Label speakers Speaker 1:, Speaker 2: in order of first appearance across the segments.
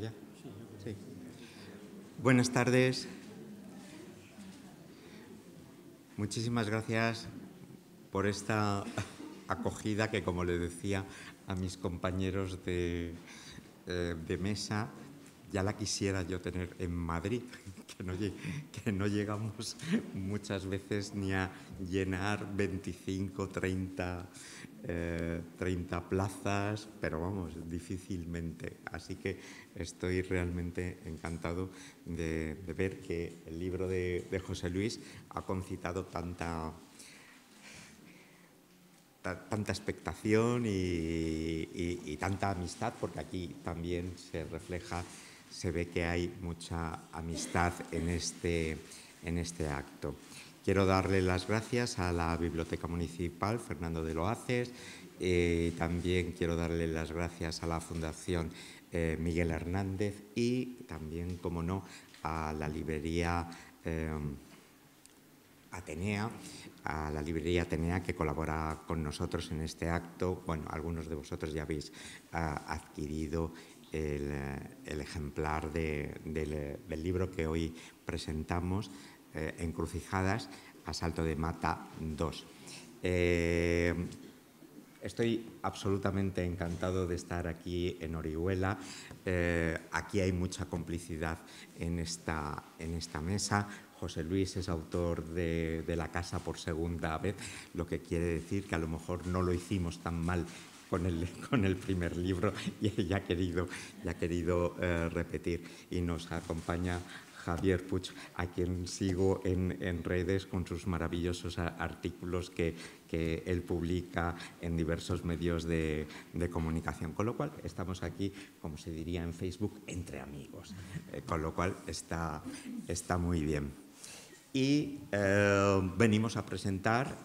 Speaker 1: ya? Sí. Buenas tardes. Muchísimas gracias por esta acogida que, como le decía a mis compañeros de mesa, ya la quisiera yo tener en Madrid, que no llegamos muchas veces ni a llenar 25, 30 plazas, pero vamos, difícilmente. Así que estoy realmente encantado de ver que el libro de José Luis ha concitado tanta expectación y tanta amistad, porque aquí también se refleja, se ve que hay mucha amistad en este acto. Quiero darle las gracias a la Biblioteca Municipal Fernando de Loaces, también quiero darle las gracias a la Fundación Miguel Hernández y también, como no, a la librería Atenea, a la librería Atenea, que colabora con nosotros en este acto. Bueno, algunos de vosotros ya habéis adquirido el ejemplar del libro que hoy presentamos, Encrucijadas, Asalto de Mata 2. Estoy absolutamente encantado de estar aquí en Orihuela. Aquí hay mucha complicidad en esta mesa. José Luis es autor de La casa por segunda vez, lo que quiere decir que a lo mejor no lo hicimos tan mal con el primer libro y ya ha querido repetir. Y nos acompaña Javier Puig, a quien sigo en redes con sus maravillosos artículos que él publica en diversos medios de comunicación. Con lo cual, estamos aquí, como se diría en Facebook, entre amigos. Con lo cual, está muy bien. Y venimos a presentar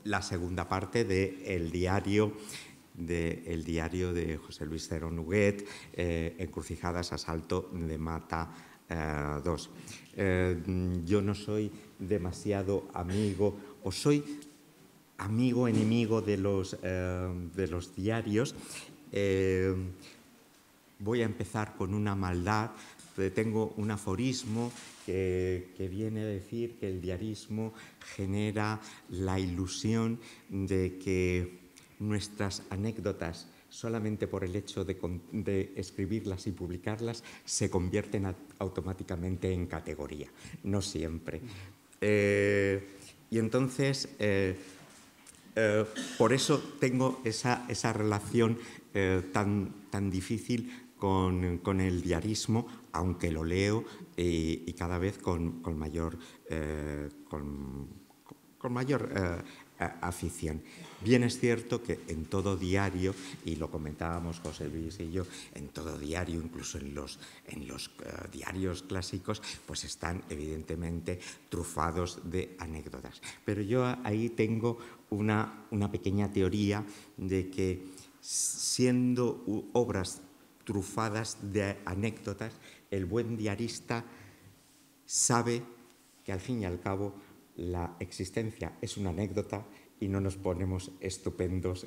Speaker 1: la segunda parte del diario de José Luis Cerón Huguet, Encrucijadas, Asalto de Mata 2. Yo no soy demasiado amigo, o soy amigo enemigo de los diarios. Voy a empezar con una maldad. Tengo un aforismo que viene a decir que el diarismo genera la ilusión de que nuestras anécdotas, solamente por el hecho de escribirlas y publicarlas, se convierten automáticamente en categoría. No siempre. Y entonces, por eso tengo esa relación tan difícil con el diarismo, aunque lo leo y cada vez con mayor afición. Bien es cierto que en todo diario, y lo comentábamos José Luis y yo, en todo diario, incluso en los diarios clásicos, pues están evidentemente trufados de anécdotas. Pero yo ahí tengo una pequeña teoría de que, siendo obras trufadas de anécdotas, el buen diarista sabe que al fin y al cabo la existencia es una anécdota y no nos ponemos estupendos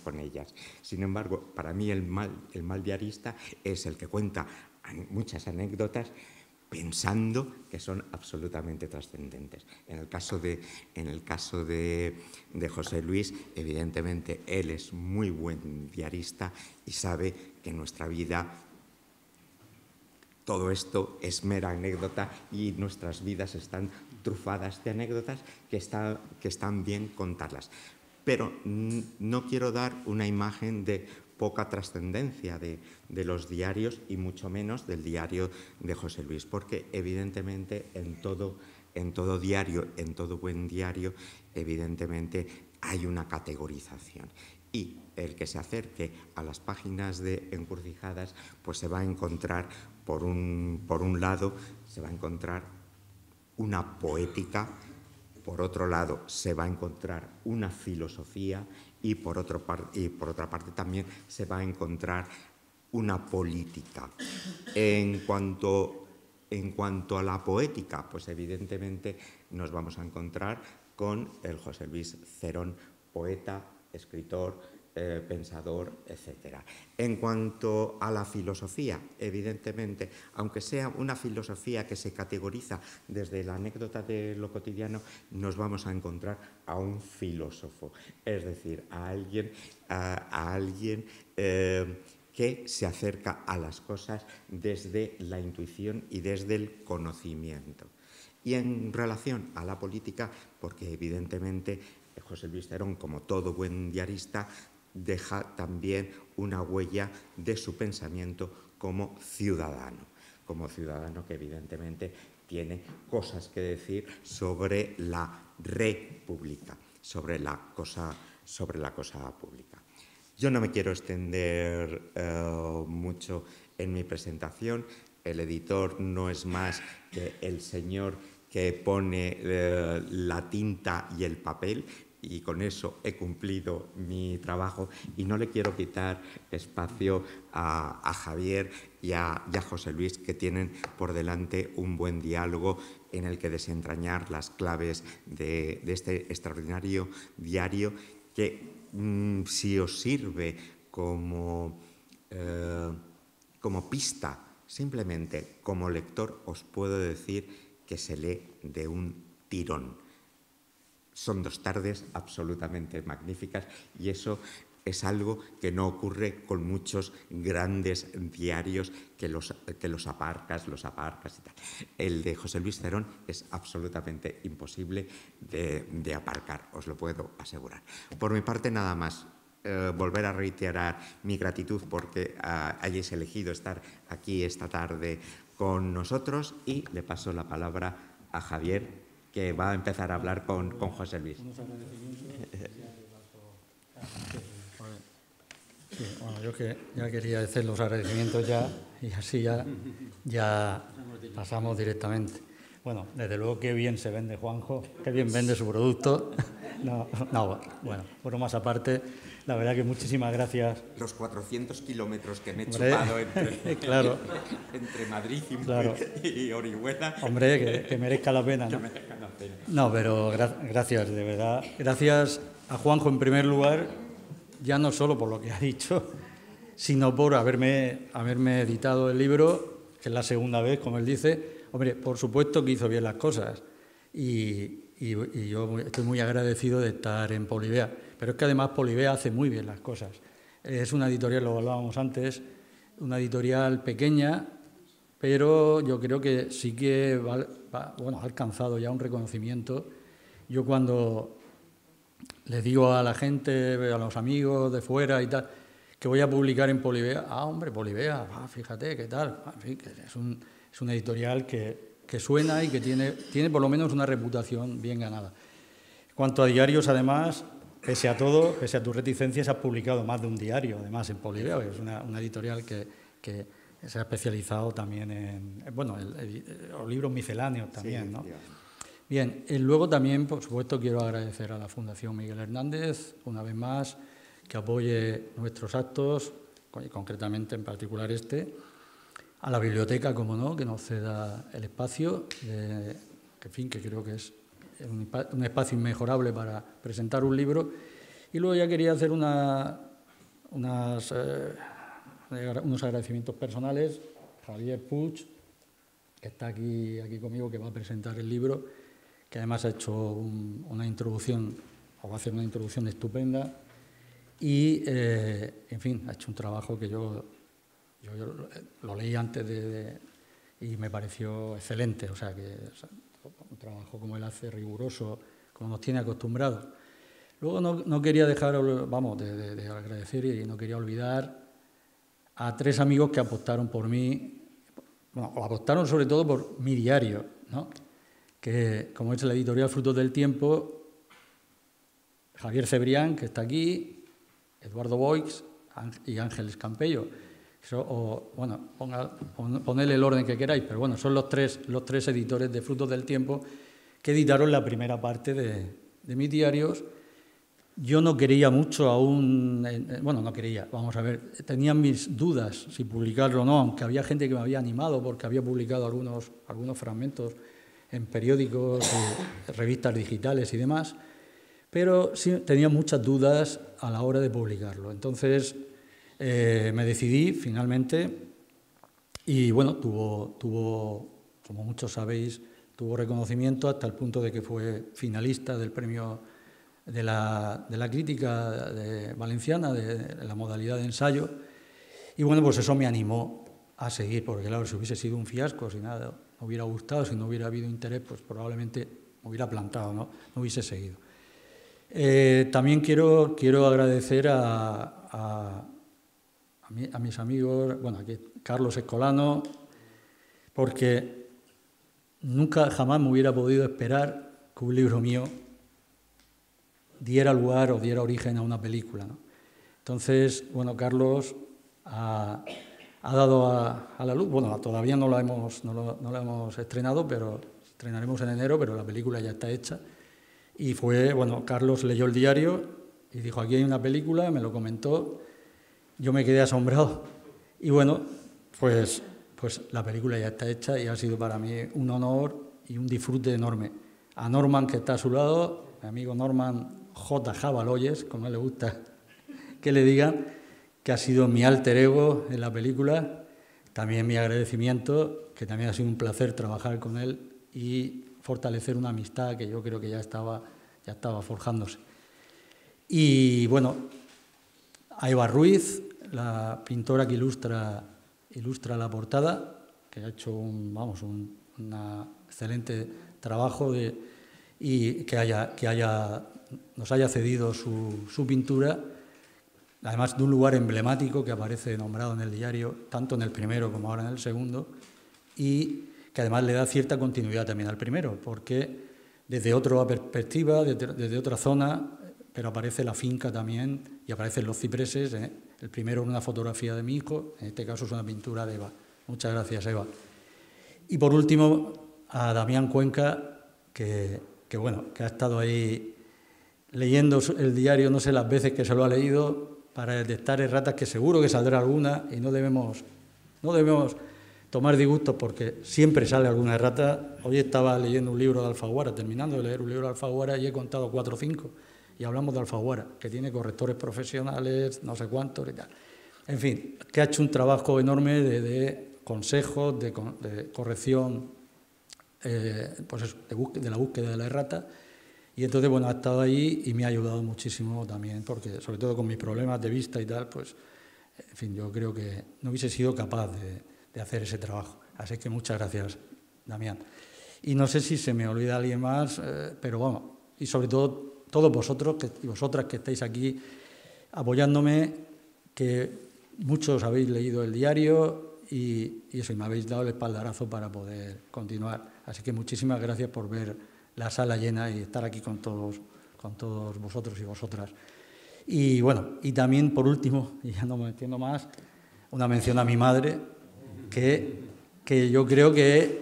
Speaker 1: con ellas. Sin embargo, para mí el mal diarista es el que cuenta muchas anécdotas pensando que son absolutamente trascendentes. En el caso de José Luis, evidentemente, él es muy buen diarista y sabe que en nuestra vida todo esto es mera anécdota y nuestras vidas están trufadas de anécdotas que están bien contarlas. Pero no quiero dar una imagen de poca trascendencia de los diarios y mucho menos del diario de José Luis, porque evidentemente en todo diario, en todo buen diario, evidentemente hay una categorización. Y el que se acerque a las páginas de Encrucijadas, pues se va a encontrar, por un lado, se va a encontrar una poética, por otro lado se va a encontrar una filosofía y por otra parte también se va a encontrar una política. En cuanto a la poética, pues evidentemente nos vamos a encontrar con el José Luis Cerón, poeta, escritor, pensador, etc. En cuanto a la filosofía, evidentemente, aunque sea una filosofía que se categoriza desde la anécdota de lo cotidiano, nos vamos a encontrar a un filósofo, es decir, a alguien que se acerca a las cosas desde la intuición y desde el conocimiento. Y en relación a la política, porque evidentemente José Luis Cerón, como todo buen diarista, deja también una huella de su pensamiento como ciudadano que evidentemente tiene cosas que decir sobre la república, sobre la cosa pública. Yo no me quiero extender mucho en mi presentación. El editor no es más que el señor que pone la tinta y el papel, y con eso he cumplido mi trabajo, y no le quiero quitar espacio a Javier y a José Luis, que tienen por delante un buen diálogo en el que desentrañar las claves de este extraordinario diario que, si os sirve como pista, simplemente como lector, os puedo decir que se lee de un tirón. Son 2 tardes absolutamente magníficas, y eso es algo que no ocurre con muchos grandes diarios que los aparcas y tal. El de José Luis Cerón es absolutamente imposible de aparcar, os lo puedo asegurar. Por mi parte, nada más. Volver a reiterar mi gratitud porque hayáis elegido estar aquí esta tarde con nosotros, y le paso la palabra a Javier, que va a empezar a hablar con José Luis.
Speaker 2: Sí, bueno, yo que ya quería hacer los agradecimientos ya, y así ya pasamos directamente. Bueno, desde luego qué bien se vende Juanjo, qué bien vende su producto. No, bueno, bromas aparte, la verdad que muchísimas gracias.
Speaker 1: Los 400 kilómetros que me he chupado
Speaker 2: claro,
Speaker 1: entre Madrid
Speaker 2: claro.
Speaker 1: y Orihuela.
Speaker 2: Hombre, que merezca la pena, ¿no? No, pero gracias, de verdad. Gracias a Juanjo en primer lugar, ya no solo por lo que ha dicho, sino por haberme editado el libro, que es la segunda vez, como él dice. Hombre, por supuesto que hizo bien las cosas, y yo estoy muy agradecido de estar en Polibea. Pero es que además Polibea hace muy bien las cosas. Es una editorial, lo hablábamos antes, una editorial pequeña, pero yo creo que sí que ha alcanzado ya un reconocimiento. Yo cuando les digo a la gente, a los amigos de fuera y tal, que voy a publicar en Polibea, hombre, Polibea, fíjate, qué tal. En fin, que es una editorial que suena y que tiene por lo menos una reputación bien ganada. En cuanto a diarios, además, pese a todo, pese a tus reticencias, has publicado más de un diario, además, en Polibea. Es una editorial que se ha especializado también en, los libros misceláneos también, sí, ¿no? Bien, luego también, por supuesto, quiero agradecer a la Fundación Miguel Hernández, una vez más, que apoye nuestros actos, concretamente, en particular a la biblioteca, como no, que nos ceda el espacio, que creo que es un espacio inmejorable para presentar un libro. Y luego ya quería hacer unos agradecimientos personales. Javier Puig, que está aquí conmigo, que va a presentar el libro, que además ha hecho una introducción, o va a hacer una introducción estupenda, y, en fin, ha hecho un trabajo que yo lo leí antes y me pareció excelente, o sea, un trabajo como él hace, riguroso, como nos tiene acostumbrados. Luego no quería dejar, de agradecer, y no quería olvidar a 3 amigos que apostaron por mí, o apostaron sobre todo por mi diario, ¿no? Que, como es la editorial Frutos del Tiempo, Javier Cebrián, que está aquí, Eduardo Boix y Ángeles Campello. Ponedle el orden que queráis, pero bueno, son los tres editores de Frutos del Tiempo que editaron la primera parte de mis diarios. Yo no quería mucho aún, tenía mis dudas si publicarlo o no, aunque había gente que me había animado porque había publicado algunos fragmentos en periódicos, revistas digitales y demás, pero sí tenía muchas dudas a la hora de publicarlo. Entonces me decidí finalmente y bueno, tuvo, como muchos sabéis, tuvo reconocimiento hasta el punto de que fue finalista del premio de la crítica valenciana, de la modalidad de ensayo. Y bueno, pues eso me animó a seguir, porque claro, si hubiese sido un fiasco, si nada me hubiera gustado, si no hubiera habido interés, pues probablemente me hubiera plantado, no hubiese seguido. También quiero agradecer a mis amigos, bueno, aquí Carlos Escolano, porque jamás me hubiera podido esperar que un libro mío diera lugar o diera origen a una película, ¿no? Entonces, bueno, Carlos ha dado a la luz, bueno, todavía no la hemos estrenado, pero estrenaremos en enero, pero la película ya está hecha. Y fue, bueno, Carlos leyó el diario y dijo, aquí hay una película, me lo comentó, yo me quedé asombrado. Y bueno, pues la película ya está hecha y ha sido para mí un honor y un disfrute enorme. A Norman, que está a su lado, mi amigo Norman J. Jabaloyes, como a él le gusta que le digan, que ha sido mi alter ego en la película. También mi agradecimiento, que también ha sido un placer trabajar con él y fortalecer una amistad que yo creo que ya estaba forjándose. Y bueno, a Eva Ruiz, la pintora que ilustra la portada, que ha hecho un excelente trabajo y nos haya cedido su pintura, además de un lugar emblemático que aparece nombrado en el diario, tanto en el primero como ahora en el segundo, y que además le da cierta continuidad también al primero, porque desde otra perspectiva, desde otra zona, pero aparece la finca también y aparecen los cipreses. El primero es una fotografía de mi hijo, en este caso es una pintura de Eva. Muchas gracias, Eva. Y por último, a Damián Cuenca, que ha estado ahí leyendo el diario, no sé las veces que se lo ha leído, para detectar erratas, que seguro que saldrá alguna, y no debemos tomar disgustos porque siempre sale alguna errata. Hoy estaba leyendo un libro de Alfaguara, terminando de leer un libro de Alfaguara, y he contado 4 o 5, y hablamos de Alfaguara, que tiene correctores profesionales, no sé cuántos y tal. En fin, que ha hecho un trabajo enorme de consejos, de corrección, de la búsqueda de la errata. Y entonces, bueno, ha estado ahí y me ha ayudado muchísimo también, porque sobre todo con mis problemas de vista y tal, pues, en fin, yo creo que no hubiese sido capaz de hacer ese trabajo. Así que muchas gracias, Damián. Y no sé si se me olvida alguien más, pero vamos, y sobre todo todos vosotros y vosotras que estáis aquí apoyándome, que muchos habéis leído el diario y eso, y me habéis dado el espaldarazo para poder continuar. Así que muchísimas gracias por ver la sala llena y estar aquí con todos vosotros y vosotras. Y bueno, y también por último, y ya no me entiendo más, una mención a mi madre, que yo creo que...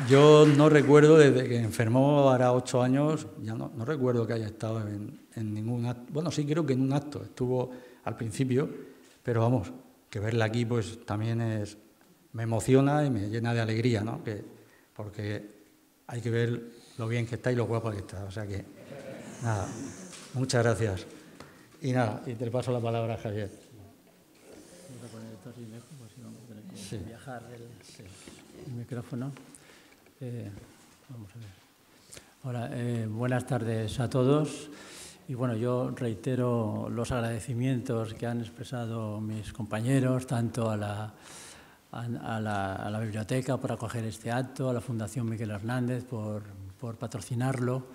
Speaker 2: Yo no recuerdo, desde que enfermó hará 8 años, ya no recuerdo que haya estado en ningún acto. Bueno, sí, creo que en un acto estuvo al principio, pero vamos, que verla aquí pues también me emociona y me llena de alegría, ¿no? Porque hay que ver lo bien que está y lo guapa que está. O sea que, nada, muchas gracias. Y nada, y te paso la palabra a Javier.
Speaker 3: Vamos a poner esto así lejos, pues si vamos a tener que viajar el micrófono. Vamos a ver. Hola, buenas tardes a todos. Y bueno, yo reitero los agradecimientos que han expresado mis compañeros, tanto a la biblioteca por acoger este acto, a la Fundación Miguel Hernández por patrocinarlo,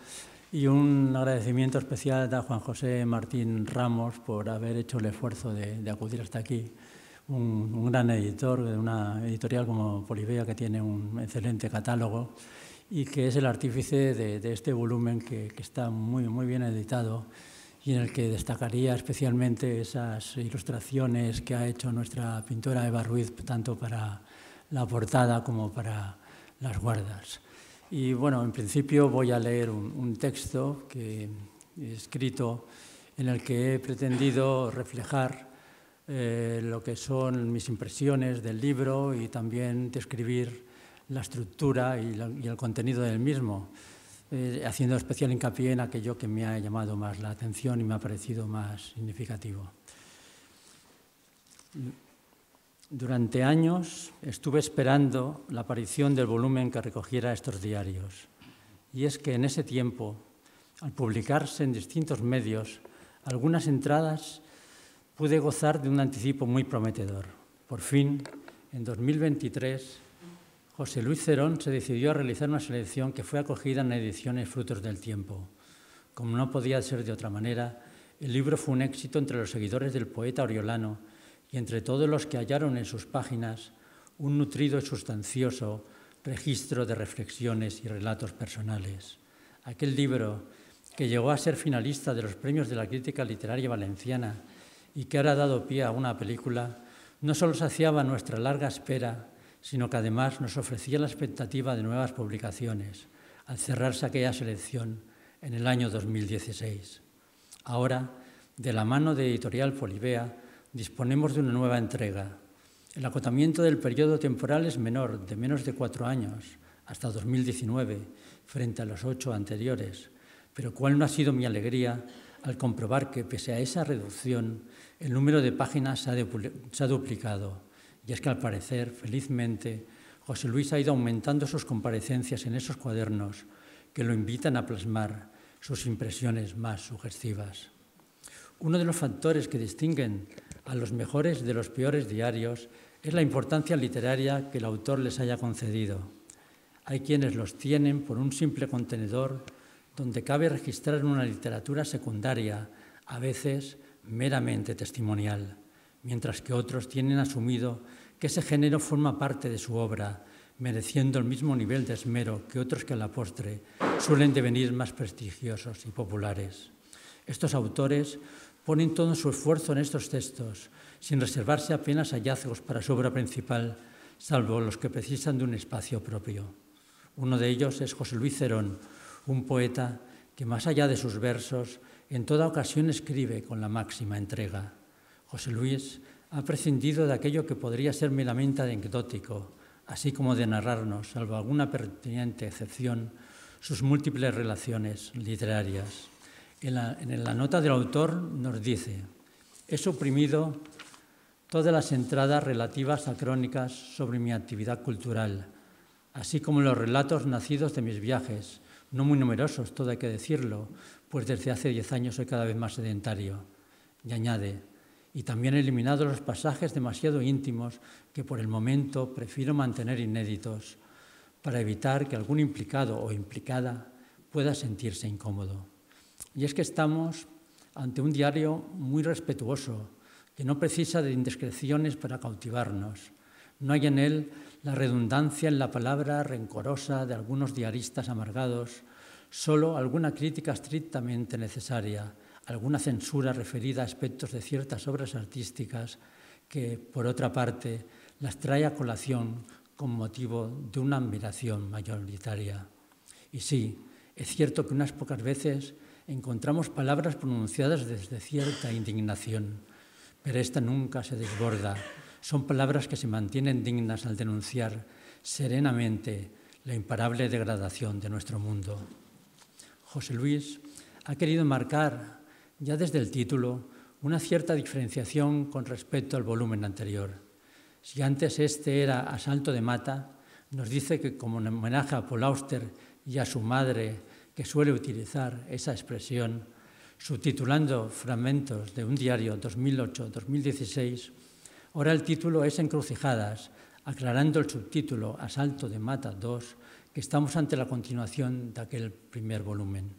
Speaker 3: y un agradecimiento especial a Juan José Martín Ramos por haber hecho el esfuerzo de acudir hasta aquí. Un gran editor de una editorial como Polibea, que tiene un excelente catálogo y que es el artífice de este volumen que está muy bien editado, y en el que destacaría especialmente esas ilustraciones que ha hecho nuestra pintora Eva Ruiz, tanto para la portada como para las guardas. Y bueno, en principio voy a leer un texto que he escrito, en el que he pretendido reflejar lo que son mis impresiones del libro y también describir la estructura y el contenido del mismo, haciendo especial hincapié en aquello que me ha llamado más la atención y me ha parecido más significativo. Durante años estuve esperando la aparición del volumen que recogiera estos diarios. Y es que en ese tiempo, al publicarse en distintos medios, algunas entradas pude gozar de un anticipo muy prometedor. Por fin, en 2023, José Luis Cerón se decidió a realizar una selección que fue acogida en Ediciones Frutos del Tiempo. Como no podía ser de otra manera, el libro fue un éxito entre los seguidores del poeta oriolano y entre todos los que hallaron en sus páginas un nutrido y sustancioso registro de reflexiones y relatos personales. Aquel libro, que llegó a ser finalista de los premios de la crítica literaria valenciana y que ahora ha dado pie a una película, no solo saciaba nuestra larga espera, sino que además nos ofrecía la expectativa de nuevas publicaciones, al cerrarse aquella selección en el año 2016. Ahora, de la mano de Editorial Polibea, disponemos de una nueva entrega. El acotamiento del periodo temporal es menor, de menos de 4 años, hasta 2019, frente a los 8 anteriores, pero cuál no ha sido mi alegría al comprobar que, pese a esa reducción, el número de páginas se ha duplicado. Y es que, al parecer, felizmente, José Luis ha ido aumentando sus comparecencias en esos cuadernos que lo invitan a plasmar sus impresiones más sugestivas. Uno de los factores que distinguen a los mejores de los peores diarios es la importancia literaria que el autor les haya concedido. Hay quienes los tienen por un simple contenedor donde cabe registrar una literatura secundaria, a veces meramente testimonial, mientras que otros tienen asumido que ese género forma parte de su obra, mereciendo el mismo nivel de esmero que otros que a la postre suelen devenir más prestigiosos y populares. Estos autores ponen todo su esfuerzo en estos textos, sin reservarse apenas hallazgos para su obra principal, salvo los que precisan de un espacio propio. Uno de ellos es José Luis Cerón, un poeta que, más allá de sus versos, en toda ocasión escribe con la máxima entrega. José Luis ha prescindido de aquello que podría ser meramente anecdótico, así como de narrarnos, salvo alguna pertinente excepción, sus múltiples relaciones literarias. En la nota del autor nos dice: he suprimido todas las entradas relativas a crónicas sobre mi actividad cultural, así como los relatos nacidos de mis viajes, no muy numerosos, todo hay que decirlo, pues desde hace 10 años soy cada vez más sedentario. Y añade: y también he eliminado los pasajes demasiado íntimos que por el momento prefiero mantener inéditos, para evitar que algún implicado o implicada pueda sentirse incómodo. Y es que estamos ante un diario muy respetuoso, que no precisa de indiscreciones para cautivarnos. No hay en él la redundancia en la palabra rencorosa de algunos diaristas amargados, solo alguna crítica estrictamente necesaria, alguna censura referida a aspectos de ciertas obras artísticas que, por otra parte, las trae a colación con motivo de una admiración mayoritaria. Y sí, es cierto que unas pocas veces encontramos palabras pronunciadas desde cierta indignación, pero esta nunca se desborda. Son palabras que se mantienen dignas al denunciar serenamente la imparable degradación de nuestro mundo. José Luis ha querido marcar, ya desde el título, una cierta diferenciación con respecto al volumen anterior. Si antes este era Asalto de Mata, nos dice que, como en homenaje a Paul Auster y a su madre, que suele utilizar esa expresión, subtitulando fragmentos de un diario 2008-2016, ahora el título es Encrucijadas, aclarando el subtítulo Asalto de Mata 2, que estamos ante la continuación de aquel primer volumen.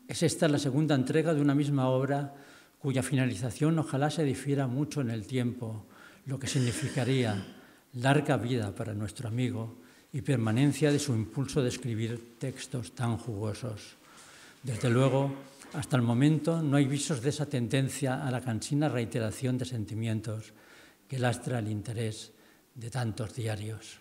Speaker 3: Es esta la segunda entrega de una misma obra cuya finalización ojalá se difiera mucho en el tiempo, lo que significaría larga vida para nuestro amigo y permanencia de su impulso de escribir textos tan jugosos. Desde luego, hasta el momento no hay visos de esa tendencia a la cansina reiteración de sentimientos que lastra el interés de tantos diarios.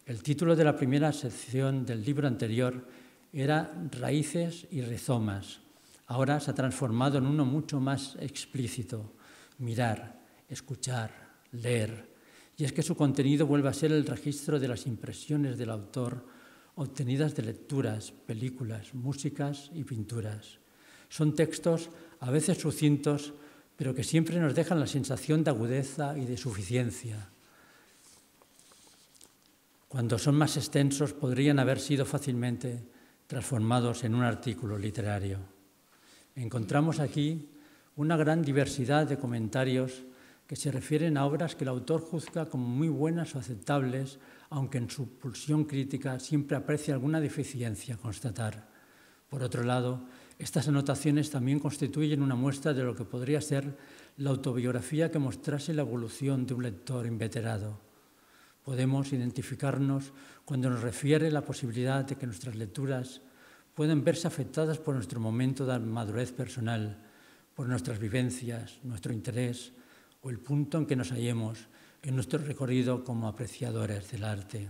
Speaker 3: El título de la primera sección del libro anterior era Raíces y rizomas. Ahora se ha transformado en uno mucho más explícito: mirar, escuchar, leer, y es que su contenido vuelve a ser el registro de las impresiones del autor obtenidas de lecturas, películas, músicas y pinturas. Son textos a veces sucintos, pero que siempre nos dejan la sensación de agudeza y de suficiencia. Cuando son más extensos, podrían haber sido fácilmente transformados en un artículo literario. Encontramos aquí una gran diversidad de comentarios que se refieren a obras que el autor juzga como muy buenas o aceptables, aunque en su pulsión crítica siempre aprecia alguna deficiencia a constatar. Por otro lado, estas anotaciones también constituyen una muestra de lo que podría ser la autobiografía que mostrase la evolución de un lector inveterado. Podemos identificarnos cuando nos refiere la posibilidad de que nuestras lecturas pueden verse afectadas por nuestro momento de madurez personal, por nuestras vivencias, nuestro interés o el punto en que nos hallemos en nuestro recorrido como apreciadores del arte.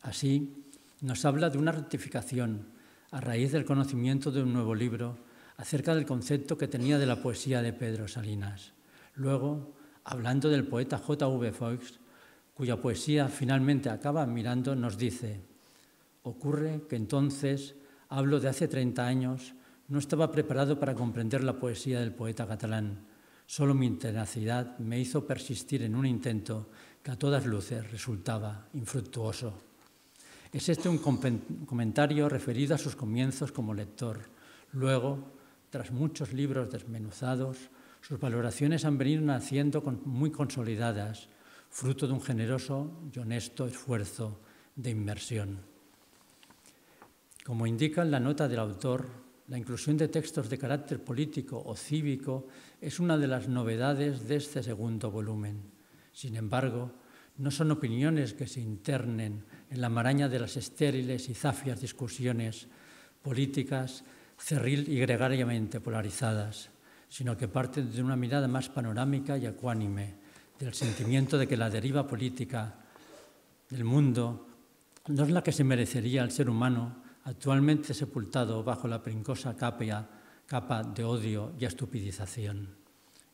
Speaker 3: Así, nos habla de una rectificación a raíz del conocimiento de un nuevo libro acerca del concepto que tenía de la poesía de Pedro Salinas. Luego, hablando del poeta J.V. Foix, cuya poesía finalmente acaba mirando, nos dice: ocurre que entonces, hablo de hace 30 años, no estaba preparado para comprender la poesía del poeta catalán. Solo mi tenacidad me hizo persistir en un intento que a todas luces resultaba infructuoso. Es este un comentario referido a sus comienzos como lector. Luego, tras muchos libros desmenuzados, sus valoraciones han venido naciendo muy consolidadas, fruto de un generoso y honesto esfuerzo de inmersión. Como indica la nota del autor, la inclusión de textos de carácter político o cívico es una de las novedades de este segundo volumen. Sin embargo, no son opiniones que se internen en la maraña de las estériles y zafias discusiones políticas cerril y gregariamente polarizadas, sino que parten de una mirada más panorámica y ecuánime, del sentimiento de que la deriva política del mundo no es la que se merecería el ser humano actualmente sepultado bajo la pringosa capa de odio y estupidización.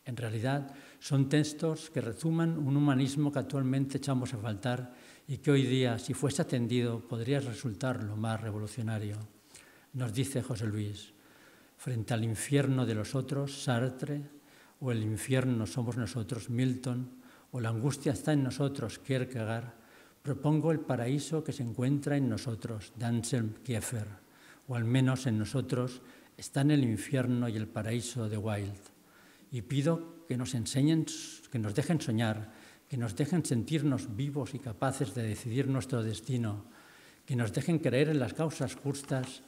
Speaker 3: En realidad, son textos que resuman un humanismo que actualmente echamos a faltar y que hoy día, si fuese atendido, podría resultar lo más revolucionario. Nos dice José Luis: frente al infierno de los otros, Sartre, o el infierno somos nosotros, Milton, o la angustia está en nosotros, Kierkegaard, propongo el paraíso que se encuentra en nosotros, de Anselm Kiefer, o al menos en nosotros están el infierno y el paraíso de Wilde. Y pido que nos enseñen, que nos dejen soñar, que nos dejen sentirnos vivos y capaces de decidir nuestro destino, que nos dejen creer en las causas justas,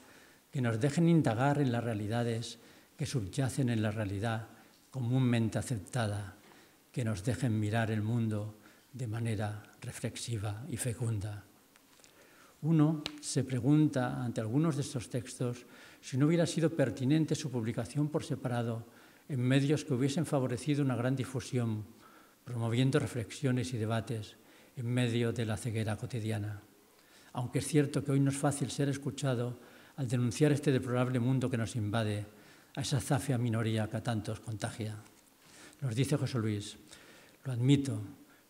Speaker 3: que nos dejen indagar en las realidades que subyacen en la realidad comúnmente aceptada, que nos dejen mirar el mundo de manera reflexiva y fecunda. Uno se pregunta ante algunos de estos textos si no hubiera sido pertinente su publicación por separado en medios que hubiesen favorecido una gran difusión, promoviendo reflexiones y debates en medio de la ceguera cotidiana. Aunque es cierto que hoy no es fácil ser escuchado al denunciar este deplorable mundo que nos invade, a esa zafia minoría que a tantos contagia. Nos dice José Luis: lo admito,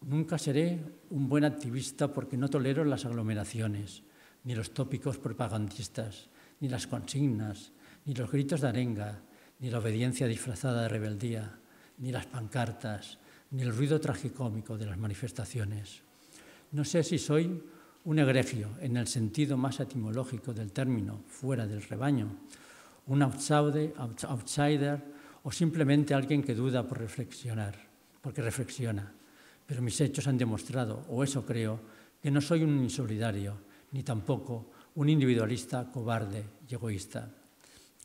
Speaker 3: nunca seré un buen activista porque no tolero las aglomeraciones, ni los tópicos propagandistas, ni las consignas, ni los gritos de arenga, ni la obediencia disfrazada de rebeldía, ni las pancartas, ni el ruido tragicómico de las manifestaciones. No sé si soy un egregio en el sentido más etimológico del término, fuera del rebaño, un outsider o simplemente alguien que duda porque reflexiona. Pero mis hechos han demostrado, o eso creo, que no soy un insolidario, ni tampoco un individualista cobarde y egoísta.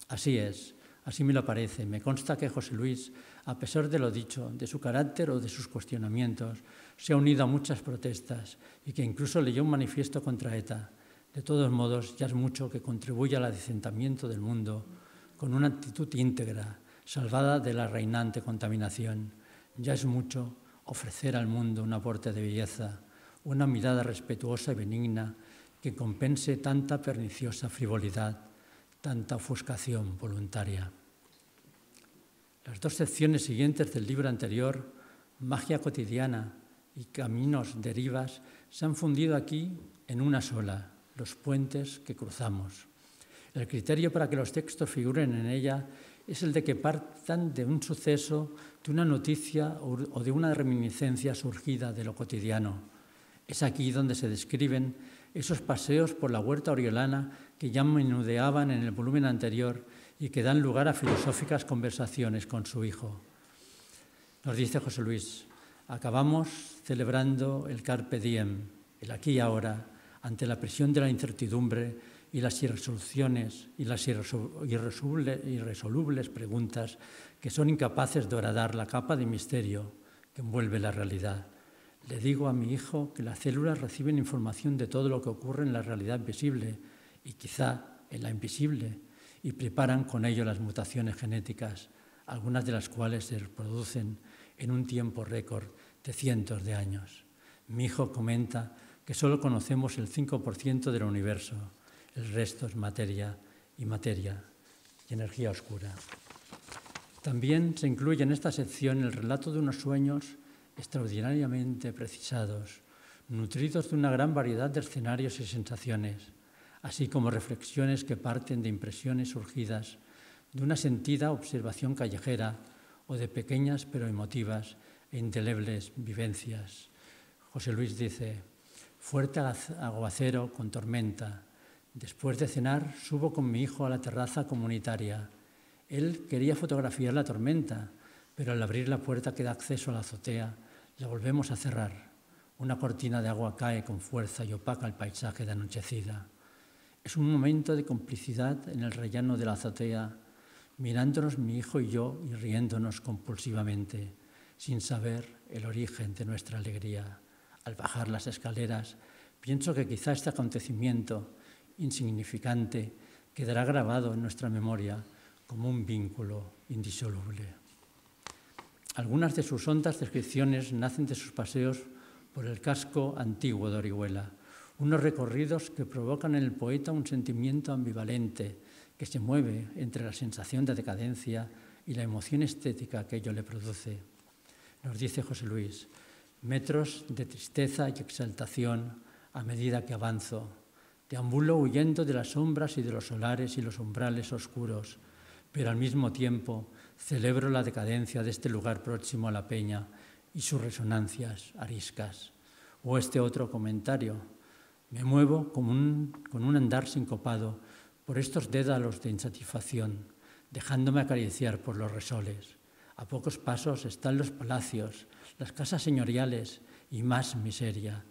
Speaker 3: Así es, así me lo parece. Me consta que José Luis, a pesar de lo dicho, de su carácter o de sus cuestionamientos, se ha unido a muchas protestas y que incluso leyó un manifiesto contra ETA. De todos modos, ya es mucho que contribuye al adecentamiento del mundo con una actitud íntegra, salvada de la reinante contaminación. Ya es mucho ofrecer al mundo un aporte de belleza, una mirada respetuosa y benigna que compense tanta perniciosa frivolidad, tanta ofuscación voluntaria. Las dos secciones siguientes del libro anterior magia cotidiana y caminos, derivas, se han fundido aquí en una sola, los puentes que cruzamos. El criterio para que los textos figuren en ella es el de que partan de un suceso, de una noticia o de una reminiscencia surgida de lo cotidiano. Es aquí donde se describen esos paseos por la huerta oriolana que ya menudeaban en el volumen anterior y que dan lugar a filosóficas conversaciones con su hijo. Nos dice José Luis: acabamos celebrando el Carpe Diem, el aquí y ahora, ante la presión de la incertidumbre y las irresoluciones y las irresolubles preguntas que son incapaces de horadar la capa de misterio que envuelve la realidad. Le digo a mi hijo que las células reciben información de todo lo que ocurre en la realidad visible y quizá en la invisible, y preparan con ello las mutaciones genéticas, algunas de las cuales se reproducen en un tiempo récord de cientos de años. Mi hijo comenta que solo conocemos el 5% del universo, el resto es materia y energía oscura. También se incluye en esta sección el relato de unos sueños extraordinariamente precisados, nutridos de una gran variedad de escenarios y sensaciones, así como reflexiones que parten de impresiones surgidas de una sentida observación callejera o de pequeñas pero emotivas e indelebles vivencias. José Luis dice: fuerte aguacero con tormenta. Después de cenar, subo con mi hijo a la terraza comunitaria. Él quería fotografiar la tormenta, pero al abrir la puerta que da acceso a la azotea, la volvemos a cerrar. Una cortina de agua cae con fuerza y opaca el paisaje de anochecida. Es un momento de complicidad en el rellano de la azotea, mirándonos mi hijo y yo y riéndonos compulsivamente, sin saber el origen de nuestra alegría. Al bajar las escaleras, pienso que quizá este acontecimiento insignificante quedará grabado en nuestra memoria como un vínculo indisoluble. Algunas de sus hondas descripciones nacen de sus paseos por el casco antiguo de Orihuela, unos recorridos que provocan en el poeta un sentimiento ambivalente que se mueve entre la sensación de decadencia y la emoción estética que ello le produce. Nos dice José Luis: metros de tristeza y exaltación a medida que avanzo. Deambulo huyendo de las sombras y de los solares y los umbrales oscuros, pero al mismo tiempo celebro la decadencia de este lugar próximo a la peña y sus resonancias ariscas. O este otro comentario: me muevo con un andar sincopado por estos dédalos de insatisfacción, dejándome acariciar por los resoles. A pocos pasos están los palacios, las casas señoriales y más miseria.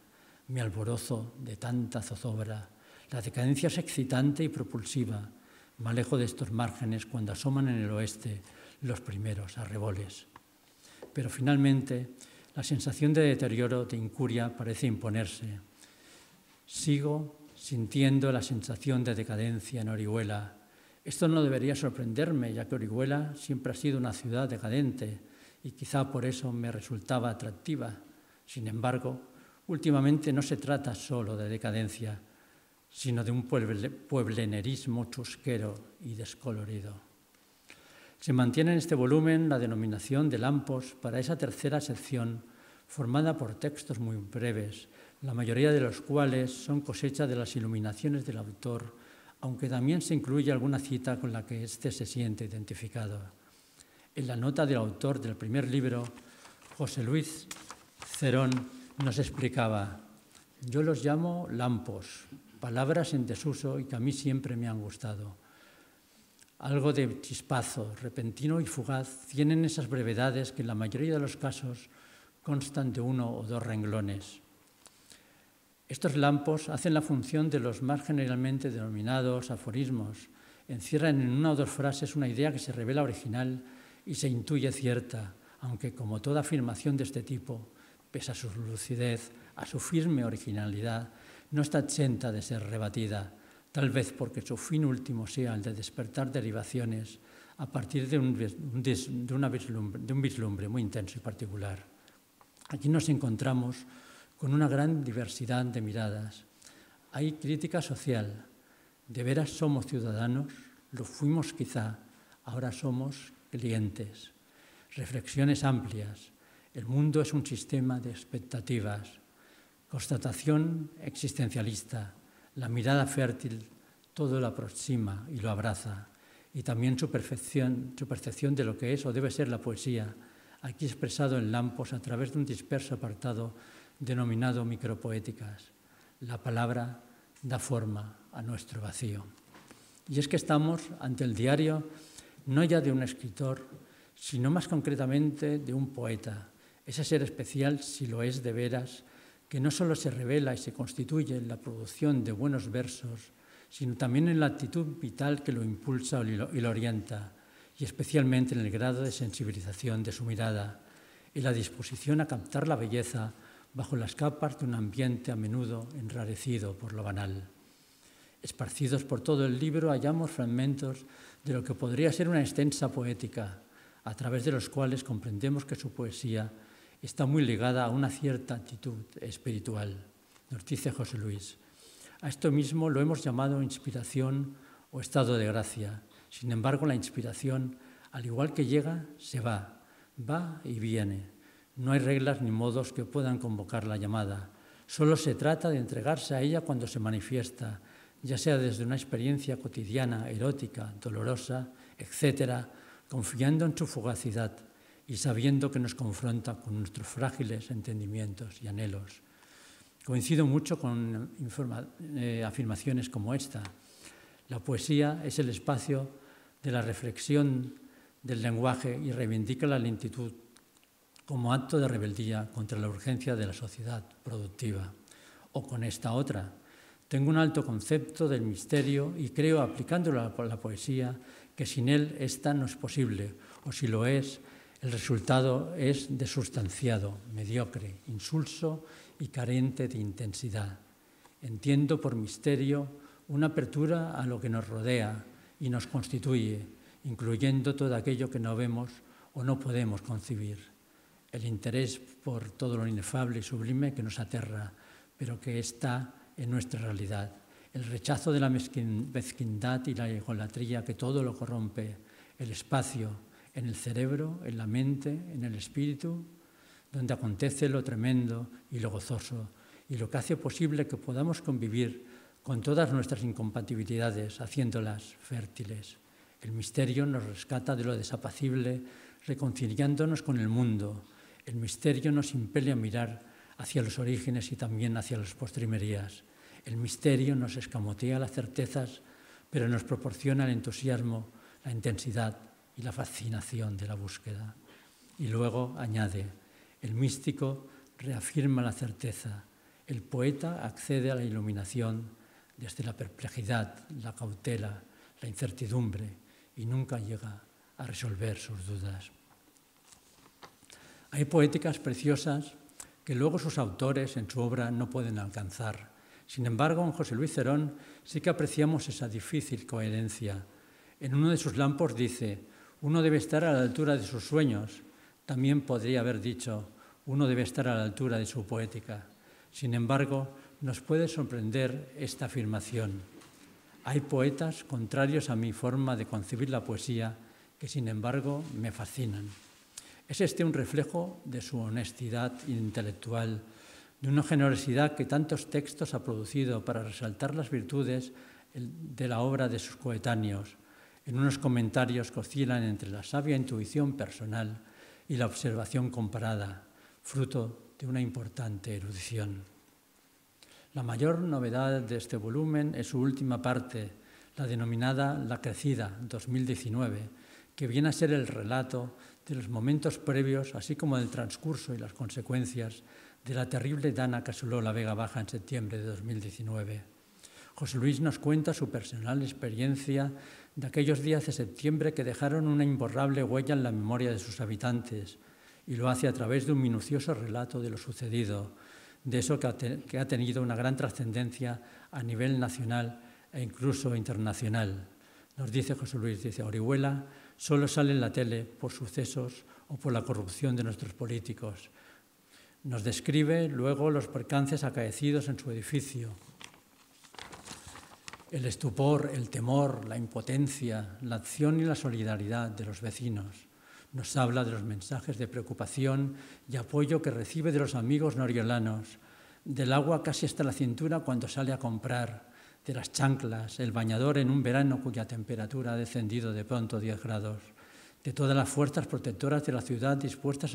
Speaker 3: Me alborozo de tanta zozobra. La decadencia es excitante y propulsiva. Me alejo de estos márgenes cuando asoman en el oeste los primeros arreboles. Pero finalmente, la sensación de deterioro, de incuria, parece imponerse. Sigo sintiendo la sensación de decadencia en Orihuela. Esto no debería sorprenderme, ya que Orihuela siempre ha sido una ciudad decadente y quizá por eso me resultaba atractiva. Sin embargo, últimamente no se trata solo de decadencia, sino de un pueblenerismo chusquero y descolorido. Se mantiene en este volumen la denominación de Lampos para esa tercera sección, formada por textos muy breves, la mayoría de los cuales son cosecha de las iluminaciones del autor, aunque también se incluye alguna cita con la que éste se siente identificado. En la nota del autor del primer libro, José Luis Cerón nos explicaba: yo los llamo lampos, palabras en desuso y que a mí siempre me han gustado. Algo de chispazo, repentino y fugaz, tienen esas brevedades que en la mayoría de los casos constan de 1 o 2 renglones. Estos lampos hacen la función de los más generalmente denominados aforismos. Encierran en 1 o 2 frases una idea que se revela original y se intuye cierta, aunque como toda afirmación de este tipo, pese a su lucidez, a su firme originalidad, no está exenta de ser rebatida, tal vez porque su fin último sea el de despertar derivaciones a partir de un vislumbre muy intenso y particular. Aquí nos encontramos con una gran diversidad de miradas. Hay crítica social. ¿De veras somos ciudadanos? Lo fuimos quizá, ahora somos clientes. Reflexiones amplias. El mundo es un sistema de expectativas. Constatación existencialista. La mirada fértil todo lo aproxima y lo abraza. Y también su percepción de lo que es o debe ser la poesía, aquí expresado en Lampos a través de un disperso apartado denominado micropoéticas. La palabra da forma a nuestro vacío. Y es que estamos ante el diario no ya de un escritor, sino más concretamente de un poeta, ese ser especial, si lo es de veras, que no solo se revela y se constituye en la producción de buenos versos, sino también en la actitud vital que lo impulsa y lo orienta, y especialmente en el grado de sensibilización de su mirada y la disposición a captar la belleza bajo las capas de un ambiente a menudo enrarecido por lo banal. Esparcidos por todo el libro hallamos fragmentos de lo que podría ser una extensa poética, a través de los cuales comprendemos que su poesía está muy ligada a una cierta actitud espiritual. Nos dice José Luis. A esto mismo lo hemos llamado inspiración o estado de gracia. Sin embargo, la inspiración, al igual que llega, se va y viene. No hay reglas ni modos que puedan convocar la llamada. Solo se trata de entregarse a ella cuando se manifiesta, ya sea desde una experiencia cotidiana, erótica, dolorosa, etc., confiando en su fugacidad y sabiendo que nos confronta con nuestros frágiles entendimientos y anhelos. Coincido mucho con afirmaciones como esta. La poesía es el espacio de la reflexión del lenguaje y reivindica la lentitud como acto de rebeldía contra la urgencia de la sociedad productiva. O con esta otra. Tengo un alto concepto del misterio y creo, aplicándolo a la poesía, que sin él esta no es posible, o si lo es, el resultado es desustanciado, mediocre, insulso y carente de intensidad. Entiendo por misterio una apertura a lo que nos rodea y nos constituye, incluyendo todo aquello que no vemos o no podemos concebir. El interés por todo lo inefable y sublime que nos aterra, pero que está en nuestra realidad. El rechazo de la mezquindad y la egolatría que todo lo corrompe, el espacio en el cerebro, en la mente, en el espíritu, donde acontece lo tremendo y lo gozoso, y lo que hace posible que podamos convivir con todas nuestras incompatibilidades, haciéndolas fértiles. El misterio nos rescata de lo desapacible, reconciliándonos con el mundo. El misterio nos impele a mirar hacia los orígenes y también hacia las postrimerías. El misterio nos escamotea las certezas, pero nos proporciona el entusiasmo, la intensidad y la fascinación de la búsqueda. Y luego añade, el místico reafirma la certeza, el poeta accede a la iluminación desde la perplejidad, la cautela, la incertidumbre y nunca llega a resolver sus dudas. Hay poéticas preciosas que luego sus autores en su obra no pueden alcanzar. Sin embargo, en José Luis Cerón sí que apreciamos esa difícil coherencia. En uno de sus Lampos dice, uno debe estar a la altura de sus sueños. También podría haber dicho, uno debe estar a la altura de su poética. Sin embargo, nos puede sorprender esta afirmación. Hay poetas contrarios a mi forma de concebir la poesía que, sin embargo, me fascinan. Es este un reflejo de su honestidad intelectual, de una generosidad que tantos textos ha producido para resaltar las virtudes de la obra de sus coetáneos, en unos comentarios que oscilan entre la sabia intuición personal y la observación comparada, fruto de una importante erudición. La mayor novedad de este volumen es su última parte, la denominada La Crecida, 2019, que viene a ser el relato de los momentos previos, así como del transcurso y las consecuencias de la terrible dana que asoló la Vega Baja en septiembre de 2019. José Luis nos cuenta su personal experiencia de aquellos días de septiembre que dejaron una imborrable huella en la memoria de sus habitantes y lo hace a través de un minucioso relato de lo sucedido, de eso que ha tenido una gran trascendencia a nivel nacional e incluso internacional. Nos dice José Luis, dice, Orihuela solo sale en la tele por sucesos o por la corrupción de nuestros políticos. Nos describe luego los percances acaecidos en su edificio. El estupor, el temor, la impotencia, la acción y la solidaridad de los vecinos. Nos habla de los mensajes de preocupación y apoyo que recibe de los amigos noriolanos, del agua casi hasta la cintura cuando sale a comprar, de las chanclas, el bañador en un verano cuya temperatura ha descendido de pronto 10 grados, de todas las fuerzas protectoras de la ciudad dispuestas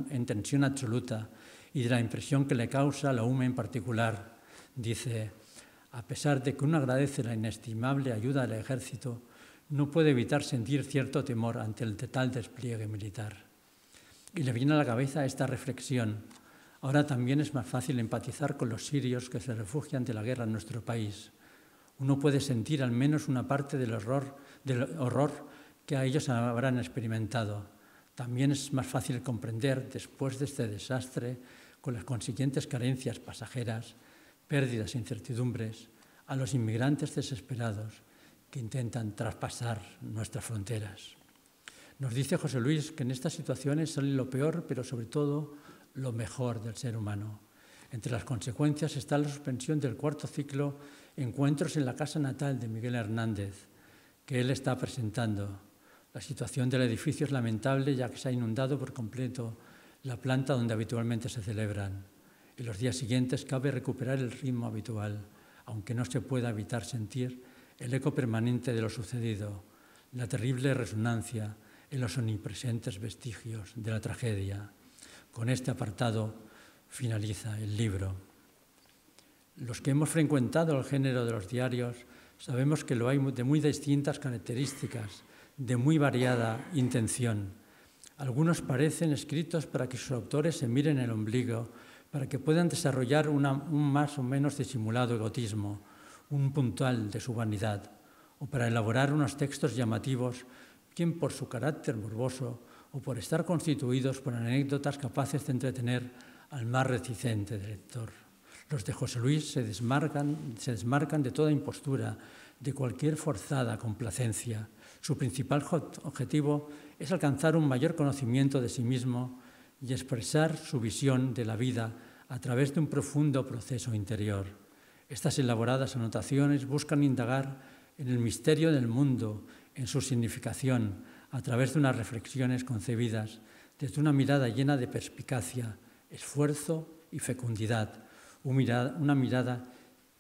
Speaker 3: en tensión absoluta y de la impresión que le causa la UME en particular. Dice, a pesar de que uno agradece la inestimable ayuda del ejército, no puede evitar sentir cierto temor ante el total despliegue militar. Y le viene a la cabeza esta reflexión. Ahora también es más fácil empatizar con los sirios que se refugian de la guerra en nuestro país. Uno puede sentir al menos una parte del horror que a ellos habrán experimentado. También es más fácil comprender, después de este desastre, con las consiguientes carencias pasajeras, pérdidas e incertidumbres, a los inmigrantes desesperados que intentan traspasar nuestras fronteras. Nos dice José Luis que en estas situaciones sale lo peor, pero sobre todo lo mejor del ser humano. Entre las consecuencias está la suspensión del 4º ciclo Encuentros en la casa natal de Miguel Hernández, que él está presentando. La situación del edificio es lamentable, ya que se ha inundado por completo la planta donde habitualmente se celebran. En los días siguientes cabe recuperar el ritmo habitual, aunque no se pueda evitar sentir el eco permanente de lo sucedido, la terrible resonancia en los omnipresentes vestigios de la tragedia. Con este apartado finaliza el libro. Los que hemos frecuentado el género de los diarios sabemos que lo hay de muy distintas características, de muy variada intención. Algunos parecen escritos para que sus autores se miren el ombligo, para que puedan desarrollar un más o menos disimulado egotismo, un puntal de su vanidad, o para elaborar unos textos llamativos, bien por su carácter morboso o por estar constituidos por anécdotas capaces de entretener al más reticente del lector. Los de José Luis se desmarcan de toda impostura, de cualquier forzada complacencia. Su principal objetivo es alcanzar un mayor conocimiento de sí mismo y expresar su visión de la vida a través de un profundo proceso interior. Estas elaboradas anotaciones buscan indagar en el misterio del mundo, en su significación, a través de unas reflexiones concebidas desde una mirada llena de perspicacia, esfuerzo y fecundidad, una mirada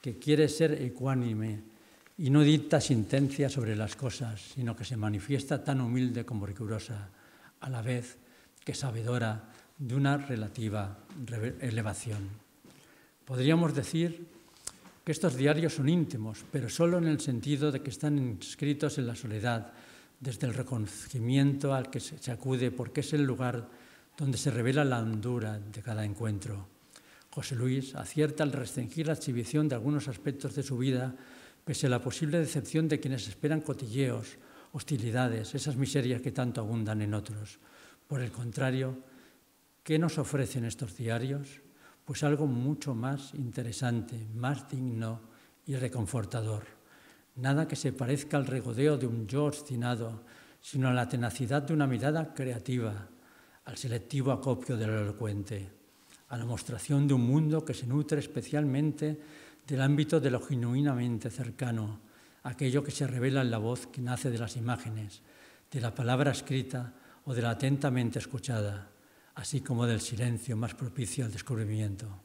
Speaker 3: que quiere ser ecuánime y no dicta sentencia sobre las cosas, sino que se manifiesta tan humilde como rigurosa, a la vez que sabedora de una relativa elevación. Podríamos decir que estos diarios son íntimos, pero solo en el sentido de que están escritos en la soledad, desde el reconocimiento al que se acude, porque es el lugar donde se revela la hondura de cada encuentro. José Luis acierta al restringir la exhibición de algunos aspectos de su vida, pese a la posible decepción de quienes esperan cotilleos, hostilidades, esas miserias que tanto abundan en otros. Por el contrario, ¿qué nos ofrecen estos diarios? Pues algo mucho más interesante, más digno y reconfortador. Nada que se parezca al regodeo de un yo obstinado, sino a la tenacidad de una mirada creativa, al selectivo acopio del elocuente, a la mostración de un mundo que se nutre especialmente del ámbito de lo genuinamente cercano, aquello que se revela en la voz que nace de las imágenes, de la palabra escrita o de la atentamente escuchada, así como del silencio más propicio al descubrimiento.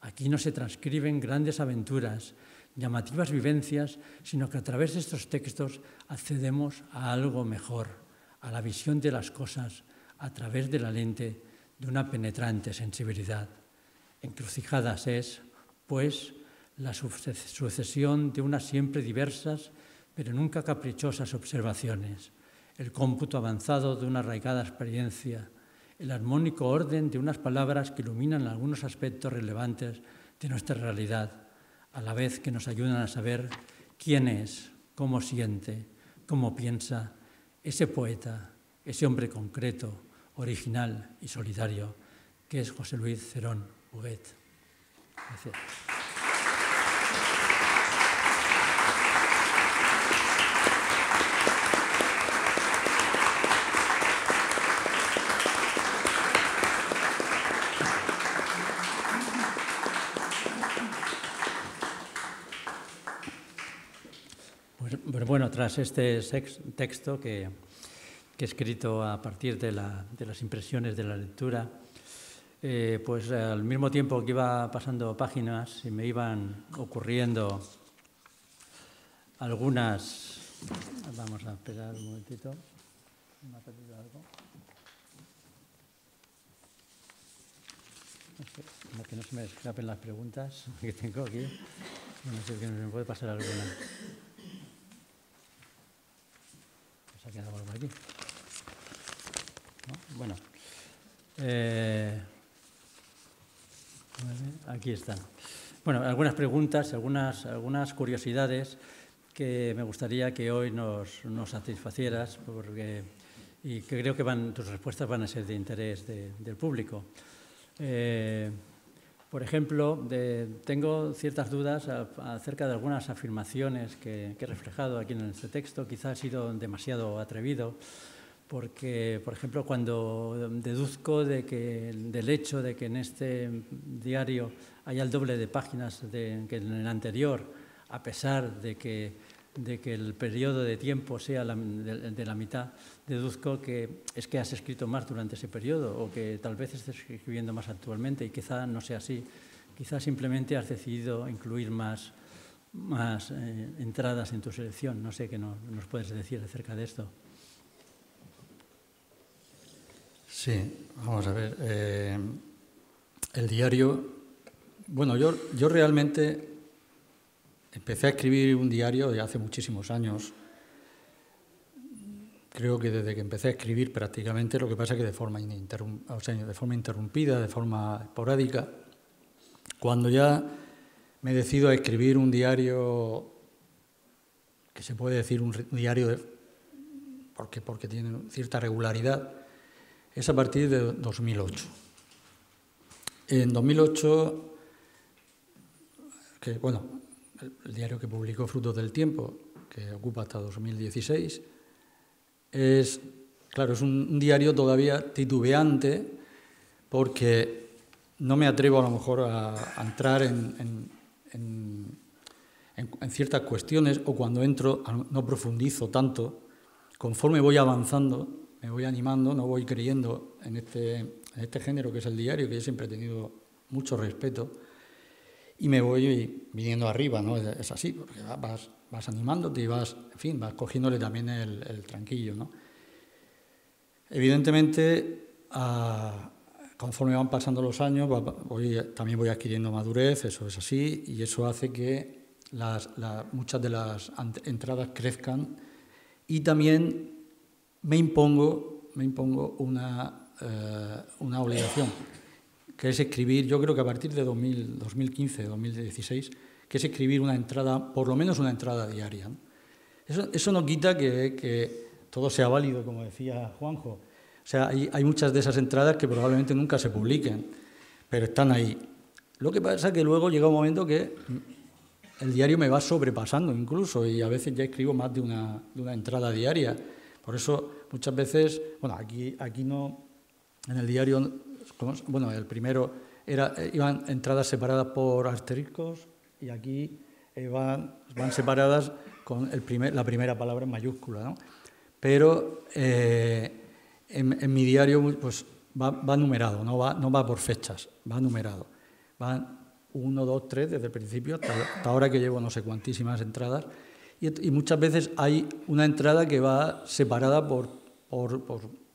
Speaker 3: Aquí no se transcriben grandes aventuras, llamativas vivencias, sino que a través de estos textos accedemos a algo mejor, a la visión de las cosas a través de la lente de una penetrante sensibilidad. Encrucijadas es, pues, la sucesión de unas siempre diversas, pero nunca caprichosas observaciones, el cómputo avanzado de una arraigada experiencia, el armónico orden de unas palabras que iluminan algunos aspectos relevantes de nuestra realidad, a la vez que nos ayudan a saber quién es, cómo siente, cómo piensa ese poeta, ese hombre concreto, original y solidario, que es José Luis Cerón Huguet. Gracias. Bueno, tras este texto que he escrito a partir de las impresiones de la lectura. Pues al mismo tiempo que iba pasando páginas y me iban ocurriendo algunas... Vamos a esperar un momentito. ¿Me ha perdido algo? No sé, que no se me escapen las preguntas que tengo aquí. No sé, que me puede pasar alguna. ¿Se ha quedado algo aquí? ¿No? Bueno. Aquí están. Bueno, algunas preguntas, algunas curiosidades que me gustaría que hoy nos satisfacieras, y que creo que tus respuestas van a ser de interés del público. Por ejemplo, tengo ciertas dudas acerca de algunas afirmaciones que he reflejado aquí en este texto. Quizás he sido demasiado atrevido, porque, por ejemplo, cuando deduzco del hecho de que en este diario haya el doble de páginas que en el anterior, a pesar de que el periodo de tiempo sea de la mitad, deduzco que es que has escrito más durante ese periodo o que tal vez estés escribiendo más actualmente, y quizá no sea así. Quizá simplemente has decidido incluir más entradas en tu selección. No sé qué nos puedes decir acerca de esto.
Speaker 2: Sí, vamos a ver. El diario... Bueno, yo realmente empecé a escribir un diario de hace muchísimos años. Creo que desde que empecé a escribir prácticamente, lo que pasa es que de forma interrumpida, de forma esporádica. Cuando ya me decido a escribir un diario, que se puede decir un diario porque tiene cierta regularidad, es a partir de 2008. En 2008, el diario que publicó Frutos del Tiempo, que ocupa hasta 2016, es un diario todavía titubeante, porque no me atrevo a lo mejor a entrar en ciertas cuestiones, o cuando entro no profundizo tanto. Conforme voy avanzando, me voy animando, no voy creyendo en este género que es el diario, que yo siempre he tenido mucho respeto, y me voy viniendo arriba, ¿no? Es así, porque vas animándote y vas cogiéndole también el tranquillo, ¿no? Evidentemente, conforme van pasando los años, también voy adquiriendo madurez, eso es así, y eso hace que muchas de las entradas crezcan, y también me impongo una obligación, que es escribir. Yo creo que a partir de 2015, 2016, que es escribir una entrada, por lo menos una entrada diaria, ¿no? Eso no quita que todo sea válido, como decía Juanjo. O sea, hay muchas de esas entradas que probablemente nunca se publiquen, pero están ahí. Lo que pasa es que luego llega un momento que el diario me va sobrepasando incluso, y a veces ya escribo más de una entrada diaria. Por eso muchas veces, aquí no, en el diario, el primero iban entradas separadas por asteriscos, y aquí van separadas con la primera palabra en mayúscula, ¿no? Pero en mi diario pues va numerado, no va por fechas, va numerado. Van 1, 2, 3 desde el principio hasta ahora, que llevo no sé cuantísimas entradas, y muchas veces hay una entrada que va separada por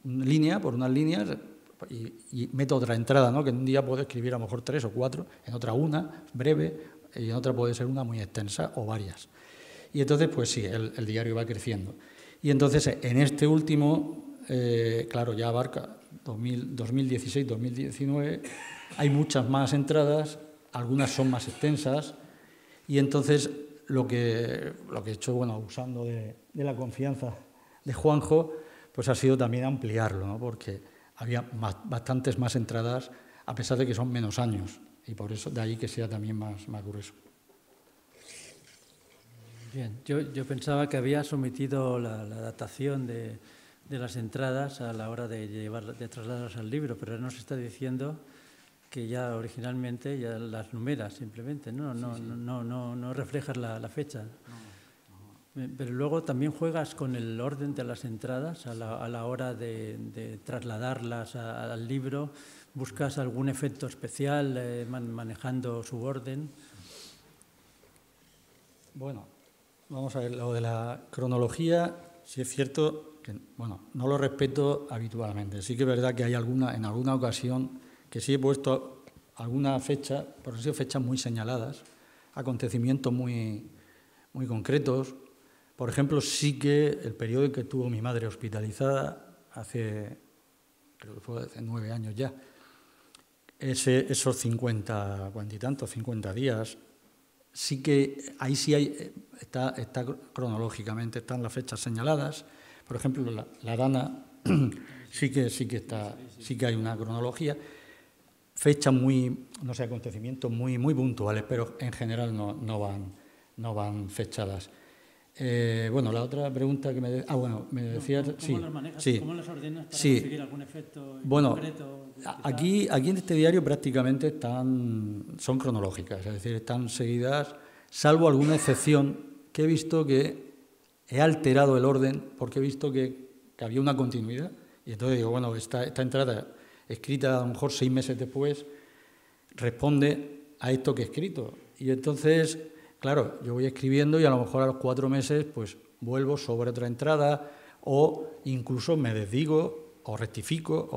Speaker 2: unas líneas, y meto otra entrada, ¿no? Que en un día puedo escribir a lo mejor 3 o 4, en otra una, breve, y en otra puede ser una muy extensa, o varias. Y entonces, pues sí, el diario va creciendo. Y entonces, en este último, ya abarca 2016, 2019, hay muchas más entradas, algunas son más extensas, y entonces lo que he hecho, abusando de la confianza de Juanjo, pues ha sido también ampliarlo, ¿no? Porque había bastantes más entradas, a pesar de que son menos años, y por eso de ahí que sea también más grueso.
Speaker 3: Bien, yo pensaba que había sometido la datación de las entradas a la hora de trasladarlas al libro, pero ahora nos está diciendo que ya originalmente ya las numeras simplemente, ¿no? No reflejas la fecha. Pero luego también juegas con el orden de las entradas a la hora de trasladarlas al libro. ¿Buscas algún efecto especial manejando su orden?
Speaker 2: Bueno, vamos a ver, lo de la cronología, sí es cierto que, bueno, no lo respeto habitualmente. Sí que es verdad que hay en alguna ocasión que sí he puesto alguna fecha, pero han sido fechas muy señaladas, acontecimientos muy concretos. Por ejemplo, sí que el periodo en que estuvo mi madre hospitalizada, creo que fue hace 9 años ya, esos 50 días, sí que ahí sí está cronológicamente, están las fechas señaladas. Por ejemplo, la Arana sí que hay una cronología, fechas acontecimientos muy puntuales, pero en general no van fechadas. Bueno, la otra pregunta que me decías...
Speaker 3: ¿Cómo las manejas?
Speaker 2: Sí,
Speaker 3: ¿Cómo las ordenas para
Speaker 2: sí.
Speaker 3: conseguir algún efecto concreto?
Speaker 2: Aquí en este diario prácticamente son cronológicas, es decir, están seguidas, salvo alguna excepción que he visto que he alterado el orden porque he visto que había una continuidad. Y entonces digo, bueno, esta entrada escrita a lo mejor 6 meses después responde a esto que he escrito. Y entonces... Claro, yo voy escribiendo y a lo mejor a los 4 meses pues vuelvo sobre otra entrada o incluso me desdigo o rectifico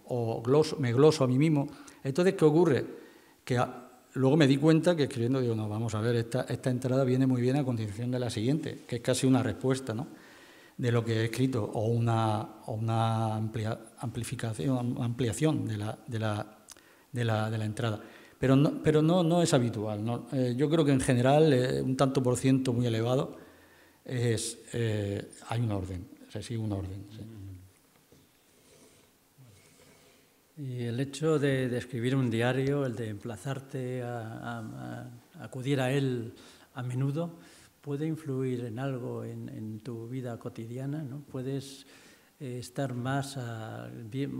Speaker 2: o me gloso a mí mismo. Entonces, ¿qué ocurre? Que luego me di cuenta que escribiendo digo, no, vamos a ver, esta entrada viene muy bien a continuación de la siguiente, que es casi una respuesta, ¿no?, de lo que he escrito o una ampliación de la entrada. Pero no es habitual. ¿No? Yo creo que en general un tanto por ciento muy elevado hay un orden, se sigue un orden. Sí.
Speaker 3: Y el hecho de escribir un diario, el de emplazarte a acudir a él a menudo, puede influir en algo en tu vida cotidiana, ¿no? Puedes estar más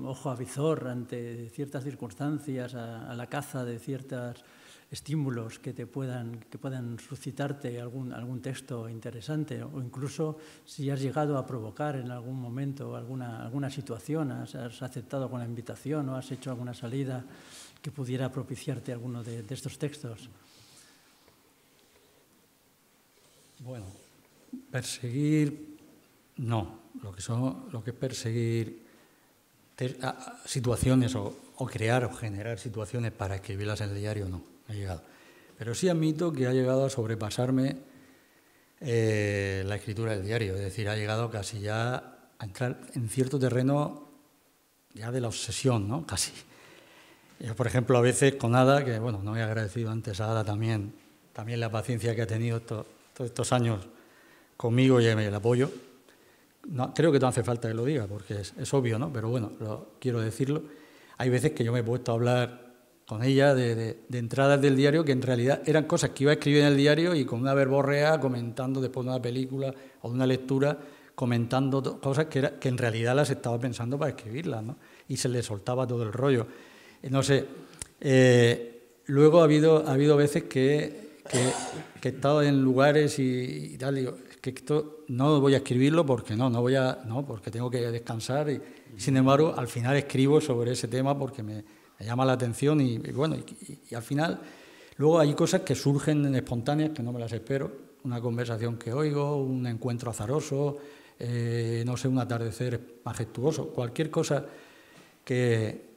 Speaker 3: ojo a visor ante ciertas circunstancias, a la caza de ciertos estímulos que puedan suscitarte algún texto interesante, o incluso si has llegado a provocar en algún momento alguna situación, has aceptado con la invitación o has hecho alguna salida que pudiera propiciarte alguno de estos textos.
Speaker 2: Bueno, perseguir... No, lo que es perseguir situaciones o crear o generar situaciones para escribirlas en el diario, no he llegado. Pero sí admito que ha llegado a sobrepasarme la escritura del diario, es decir, ha llegado casi ya a entrar en cierto terreno ya de la obsesión, ¿no? Casi. Yo, por ejemplo, a veces con Ada, que bueno, no he agradecido antes a Ada también la paciencia que ha tenido todos estos años conmigo y el apoyo. No, creo que no hace falta que lo diga, porque es obvio, ¿no? Pero bueno, quiero decirlo. Hay veces que yo me he puesto a hablar con ella de entradas del diario que en realidad eran cosas que iba a escribir en el diario y con una verborrea comentando después de una película o de una lectura, comentando cosas que en realidad las estaba pensando para escribirlas, ¿no? Y se le soltaba todo el rollo. No sé. Luego ha habido veces que he estado en lugares y tal, digo, que esto no voy a escribirlo porque porque tengo que descansar y sin embargo al final escribo sobre ese tema porque me llama la atención y bueno, y al final luego hay cosas que surgen espontáneas que no me las espero, una conversación que oigo, un encuentro azaroso, no sé, un atardecer majestuoso, cualquier cosa que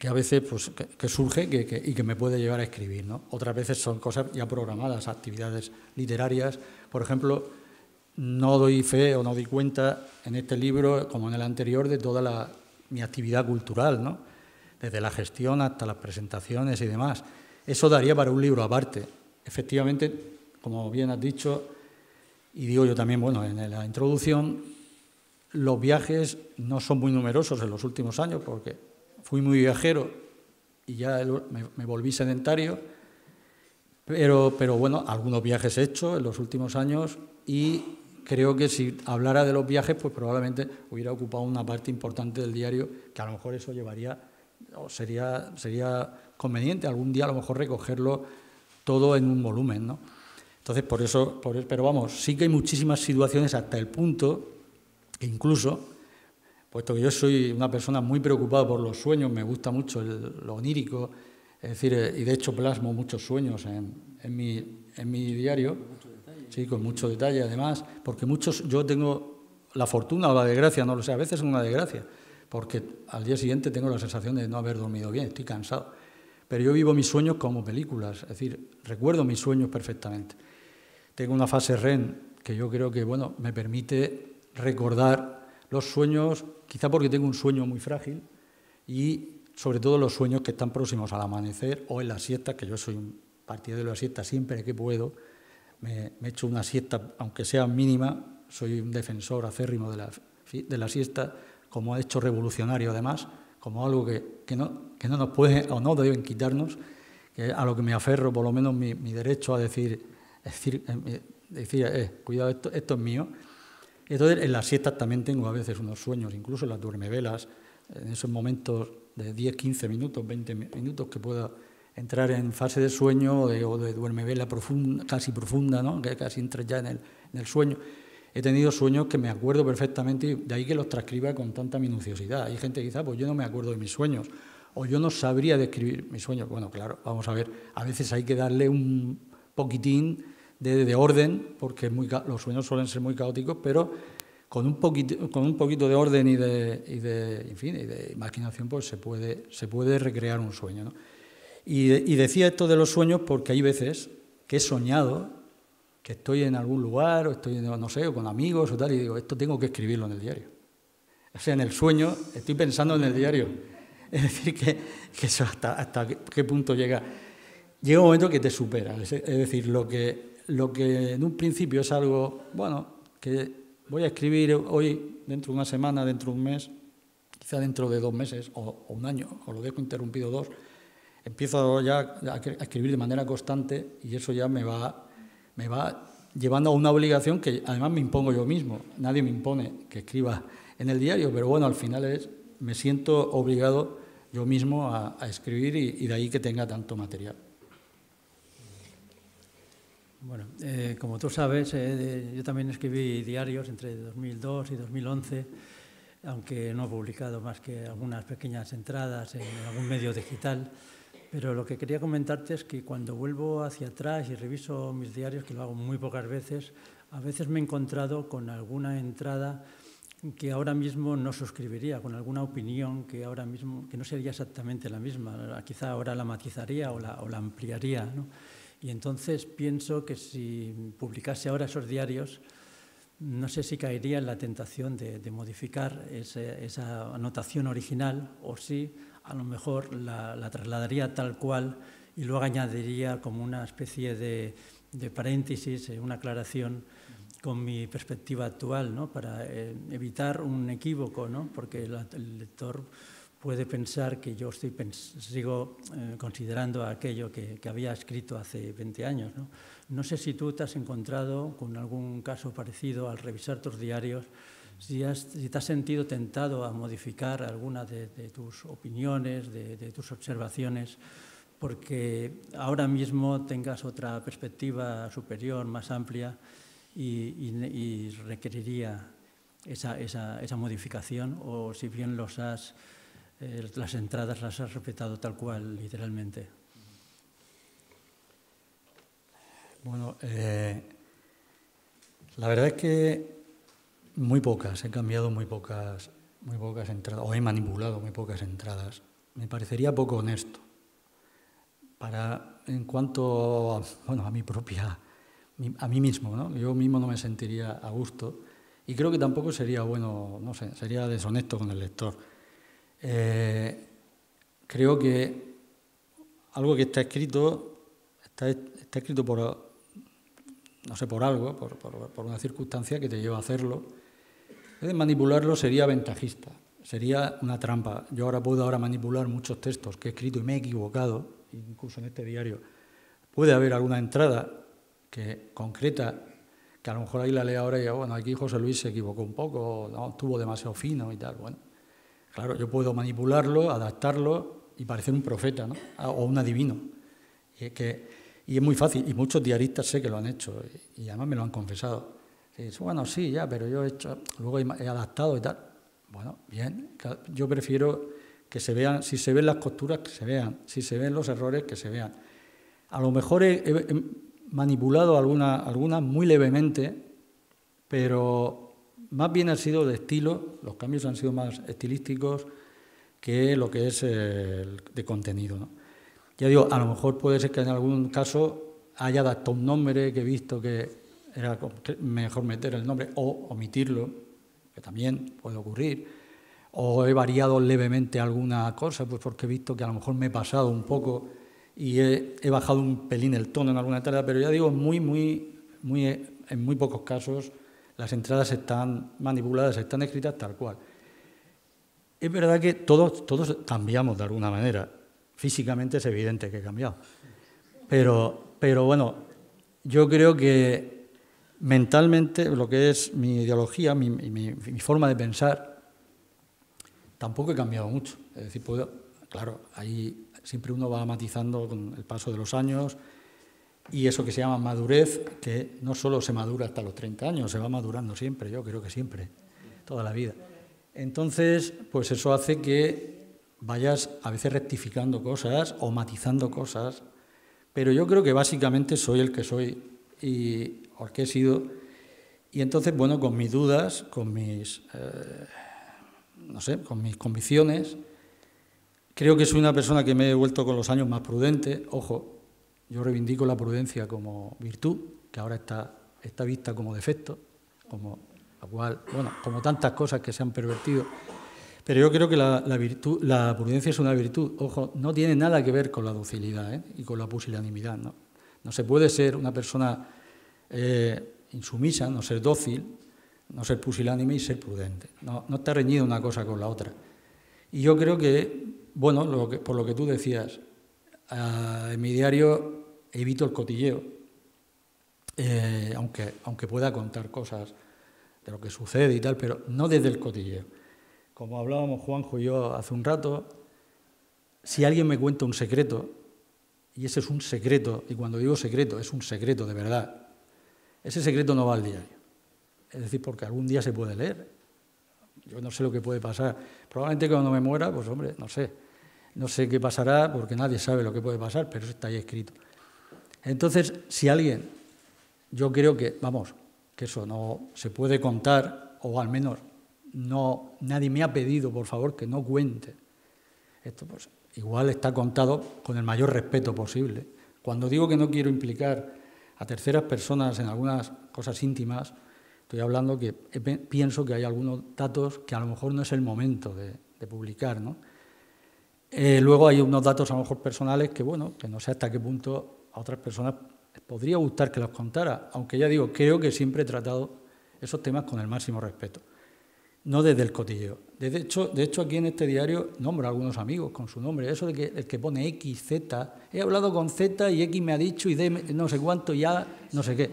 Speaker 2: a veces pues, que surge y que me puede llevar a escribir, ¿no? Otras veces son cosas ya programadas, actividades literarias. Por ejemplo, no doy fe o no doy cuenta en este libro, como en el anterior, de toda mi actividad cultural, ¿no? Desde la gestión hasta las presentaciones y demás. Eso daría para un libro aparte. Efectivamente, como bien has dicho, y digo yo también, bueno, en la introducción, los viajes no son muy numerosos en los últimos años porque fui muy viajero y ya me volví sedentario, pero bueno, algunos viajes he hecho en los últimos años y creo que si hablara de los viajes, pues probablemente hubiera ocupado una parte importante del diario, que a lo mejor eso llevaría, o sería conveniente algún día a lo mejor recogerlo todo en un volumen, ¿no? Entonces, por eso, pero vamos, sí que hay muchísimas situaciones hasta el punto que incluso, puesto que yo soy una persona muy preocupada por los sueños, me gusta mucho lo onírico, es decir, y de hecho plasmo muchos sueños en mi diario, sí, con mucho detalle además, porque yo tengo la fortuna o la desgracia, no lo sé, a veces es una desgracia, porque al día siguiente tengo la sensación de no haber dormido bien, estoy cansado. Pero yo vivo mis sueños como películas, es decir, recuerdo mis sueños perfectamente. Tengo una fase REM que yo creo que, bueno, me permite recordar los sueños, quizá porque tengo un sueño muy frágil y sobre todo los sueños que están próximos al amanecer o en las siestas, que yo soy un partidario de la siesta siempre que puedo. Me echo una siesta, aunque sea mínima, soy un defensor acérrimo de la siesta, como hecho revolucionario además, como algo que no nos puede o no deben quitarnos, que a lo que me aferro, por lo menos mi derecho a decir, cuidado, esto es mío. Entonces, en las siestas también tengo a veces unos sueños, incluso en las duermevelas, en esos momentos de 10, 15 minutos, 20 minutos que pueda entrar en fase de sueño o de duermevela profunda, casi profunda, ¿no? Que casi entres ya en el sueño. He tenido sueños que me acuerdo perfectamente y de ahí que los transcriba con tanta minuciosidad. Hay gente que dice, pues yo no me acuerdo de mis sueños o yo no sabría describir mis sueños. Bueno, claro, vamos a ver, a veces hay que darle un poquitín de orden, porque los sueños suelen ser muy caóticos, pero con un poquito de orden y de imaginación, pues se puede recrear un sueño, ¿no? Y decía esto de los sueños porque hay veces que he soñado que estoy en algún lugar, o estoy, no sé, o con amigos o tal, y digo, esto tengo que escribirlo en el diario. O sea, en el sueño estoy pensando en el diario. Es decir, que eso hasta qué punto llega. Llega un momento que te supera. Es decir, lo que en un principio es algo, bueno, que voy a escribir hoy, dentro de una semana, dentro de un mes, quizá dentro de 2 meses, o un año, o lo dejo interrumpido 2, empiezo ya a escribir de manera constante y eso ya me va llevando a una obligación que además me impongo yo mismo. Nadie me impone que escriba en el diario, pero bueno, al final me siento obligado yo mismo a escribir y de ahí que tenga tanto material.
Speaker 3: Bueno, como tú sabes, yo también escribí diarios entre 2002 y 2011, aunque no he publicado más que algunas pequeñas entradas en algún medio digital. Pero lo que quería comentarte es que cuando vuelvo hacia atrás y reviso mis diarios, que lo hago muy pocas veces, a veces me he encontrado con alguna entrada que ahora mismo no suscribiría, con alguna opinión que ahora mismo que no sería exactamente la misma, quizá ahora la matizaría o la ampliaría, ¿no? Y entonces pienso que si publicase ahora esos diarios, no sé si caería en la tentación de modificar esa anotación original o si a lo mejor la trasladaría tal cual y luego añadiría como una especie de paréntesis, una aclaración con mi perspectiva actual, ¿no? Para evitar un equívoco, ¿no? Porque el lector puede pensar que yo sigo considerando aquello que había escrito hace 20 años, ¿no? No sé si tú te has encontrado con algún caso parecido al revisar tus diarios, si te has sentido tentado a modificar alguna de tus opiniones, de tus observaciones, porque ahora mismo tengas otra perspectiva superior, más amplia, y requeriría esa modificación, o si bien las entradas las has respetado tal cual, literalmente.
Speaker 2: Bueno, la verdad es que muy pocas, he cambiado muy pocas entradas, o he manipulado muy pocas entradas. Me parecería poco honesto. En cuanto a mí mismo, ¿no? Yo mismo no me sentiría a gusto y creo que tampoco sería bueno, no sé, sería deshonesto con el lector. Creo que algo que está escrito por, no sé, por algo, por una circunstancia que te lleva a hacerlo. Manipularlo sería ventajista, sería una trampa. Yo puedo manipular muchos textos que he escrito y me he equivocado, incluso en este diario. Puede haber alguna entrada concreta, que a lo mejor ahí la leo ahora y digo, bueno, aquí José Luis se equivocó un poco, no, estuvo demasiado fino y tal. Bueno, claro, yo puedo manipularlo, adaptarlo y parecer un profeta, ¿no? O un adivino. Y es muy fácil, y muchos diaristas sé que lo han hecho, y además me lo han confesado. Y dice, bueno, sí, ya, pero yo he hecho, luego he adaptado y tal. Bueno, bien, yo prefiero que se vean, si se ven las costuras, que se vean, si se ven los errores, que se vean. A lo mejor he manipulado algunas muy levemente, pero más bien ha sido de estilo, los cambios han sido más estilísticos que lo que es de contenido, ¿no? Ya digo, a lo mejor puede ser que en algún caso haya adaptado un nombre que he visto que era mejor meter el nombre o omitirlo, que también puede ocurrir, o he variado levemente alguna cosa, pues porque he visto que a lo mejor me he pasado un poco y he bajado un pelín el tono en alguna entrada, pero ya digo, en muy pocos casos las entradas están manipuladas, están escritas tal cual. Es verdad que todos cambiamos de alguna manera. Físicamente es evidente que he cambiado. Pero bueno, yo creo que mentalmente lo que es mi ideología, mi forma de pensar, tampoco he cambiado mucho. Es decir, claro, ahí siempre uno va matizando con el paso de los años y eso que se llama madurez, que no solo se madura hasta los 30 años, se va madurando siempre, yo creo que siempre, toda la vida. Entonces, pues eso hace que vayas a veces rectificando cosas o matizando cosas, pero yo creo que básicamente soy el que soy o el que he sido, y entonces, bueno, con mis dudas, con mis, con mis convicciones, creo que soy una persona que me he vuelto con los años más prudente. Ojo, yo reivindico la prudencia como virtud, que ahora está vista como defecto, como tantas cosas que se han pervertido. Pero yo creo que la prudencia es una virtud. Ojo, no tiene nada que ver con la docilidad y con la pusilanimidad, ¿no? No se puede ser una persona insumisa, no ser dócil, no ser pusilánime y ser prudente. No está reñida una cosa con la otra. Y yo creo que, bueno, por lo que tú decías, en mi diario evito el cotilleo, aunque pueda contar cosas de lo que sucede y tal, pero no desde el cotilleo. Como hablábamos Juanjo y yo hace un rato, si alguien me cuenta un secreto, y ese es un secreto, y cuando digo secreto, es un secreto de verdad, ese secreto no va al diario. Es decir, porque algún día se puede leer. Yo no sé lo que puede pasar. Probablemente cuando me muera, pues hombre, no sé qué pasará, porque nadie sabe lo que puede pasar, pero eso está ahí escrito. Entonces, si alguien, yo creo que eso no se puede contar, o al menos nadie me ha pedido, por favor, que no cuente. Esto, pues, igual está contado con el mayor respeto posible. Cuando digo que no quiero implicar a terceras personas en algunas cosas íntimas, estoy hablando que pienso que hay algunos datos que a lo mejor no es el momento de publicar, ¿no? Luego hay unos datos a lo mejor personales que no sé hasta qué punto a otras personas les podría gustar que los contara, aunque ya digo, creo que siempre he tratado esos temas con el máximo respeto, no desde el cotilleo. De hecho, aquí en este diario nombro a algunos amigos con su nombre, eso de que el que pone X, Z, he hablado con Z y X me ha dicho y D no sé cuánto y A no sé qué,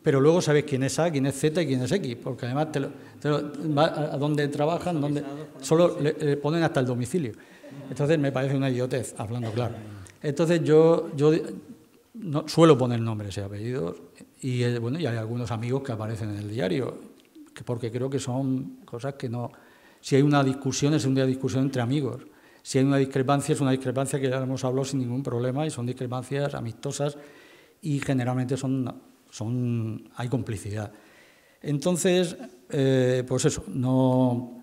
Speaker 2: pero luego sabes quién es A, quién es Z y quién es X, porque además a dónde trabajan, solo le ponen hasta el domicilio. Entonces me parece una idiotez, hablando claro. Entonces yo no suelo poner nombres y apellidos y hay algunos amigos que aparecen en el diario, porque creo que son cosas que no... Si hay una discusión, es una discusión entre amigos. Si hay una discrepancia, es una discrepancia que ya hemos hablado sin ningún problema y son discrepancias amistosas y generalmente hay complicidad. Entonces, pues eso, no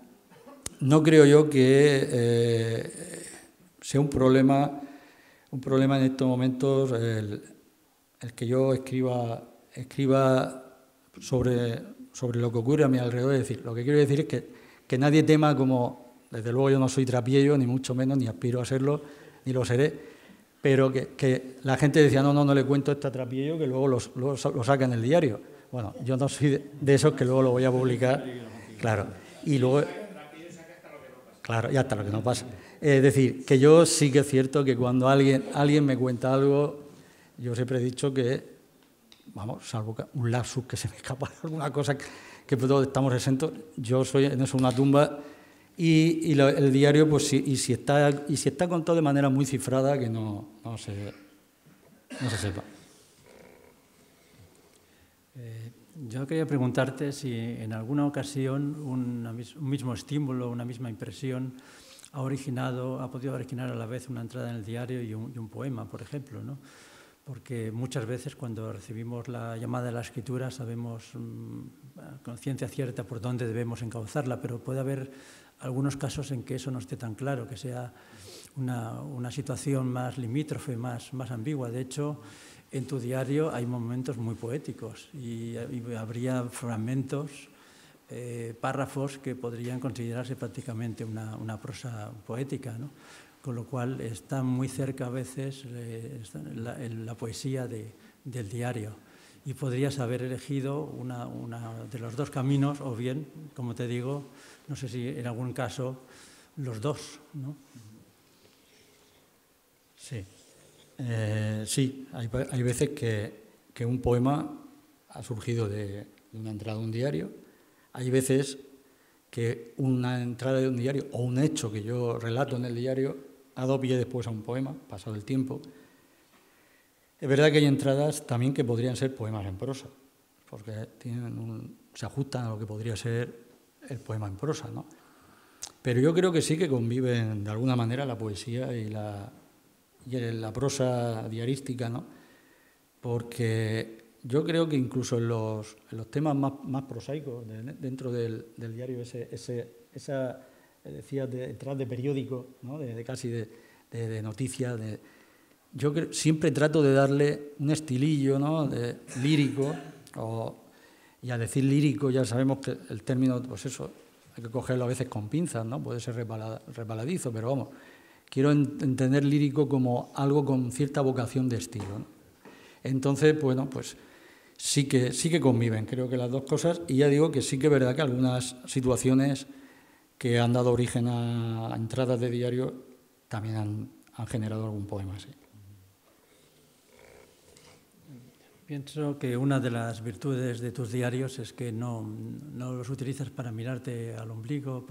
Speaker 2: creo yo que sea un problema en estos momentos el que yo escriba sobre lo que ocurre a mi alrededor. Es decir, lo que quiero decir es que nadie tema, como desde luego yo no soy trapiello, ni mucho menos, ni aspiro a serlo, ni lo seré, pero que la gente decía, no le cuento esto a trapiello, que luego lo saca en el diario. Bueno, yo no soy de esos que luego lo voy a publicar, claro, y luego... Claro, y hasta lo que no pasa. Es decir, que yo sí que es cierto que cuando alguien me cuenta algo, yo siempre he dicho que, salvo un lapsus que se me escapa, alguna cosa que todos estamos exentos, yo soy en eso una tumba y el diario, pues si está contado de manera muy cifrada, que no se sepa.
Speaker 3: Yo quería preguntarte si en alguna ocasión un mismo estímulo, una misma impresión ha podido originar a la vez una entrada en el diario y un poema, por ejemplo, ¿no? Porque muchas veces cuando recibimos la llamada de la escritura sabemos con ciencia cierta por dónde debemos encauzarla, pero puede haber algunos casos en que eso no esté tan claro, que sea una situación más limítrofe, más ambigua. De hecho, en tu diario hay momentos muy poéticos y habría fragmentos, párrafos que podrían considerarse prácticamente una prosa poética, ¿no? Con lo cual está muy cerca a veces la poesía del diario. Y podrías haber elegido una de los dos caminos, o bien, como te digo, no sé si en algún caso los dos, ¿no?
Speaker 2: Sí. Sí, hay veces que un poema ha surgido de una entrada de un diario. Hay veces que una entrada de un diario o un hecho que yo relato en el diario ha dado pie después a un poema, pasado el tiempo. Es verdad que hay entradas también que podrían ser poemas en prosa, porque se ajustan a lo que podría ser el poema en prosa, ¿no? Pero yo creo que sí que conviven de alguna manera la poesía y la prosa diarística, ¿no? Porque yo creo que incluso en los temas más prosaicos dentro del diario, esa decía detrás de periódico, ¿no? Casi de noticias, yo siempre trato de darle un estilillo, ¿no? Lírico, y al decir lírico ya sabemos que el término, pues eso, hay que cogerlo a veces con pinzas, ¿no? Puede ser resbaladizo, pero vamos, quiero entender lírico como algo con cierta vocación de estilo, ¿no? Entonces, bueno, pues sí que conviven, creo que las dos cosas, y ya digo que sí que es verdad que algunas situaciones que han dado origen a entradas de diario también han generado algún poema, sí.
Speaker 3: Pienso que una de las virtudes de tus diarios es que no los utilizas para mirarte al ombligo,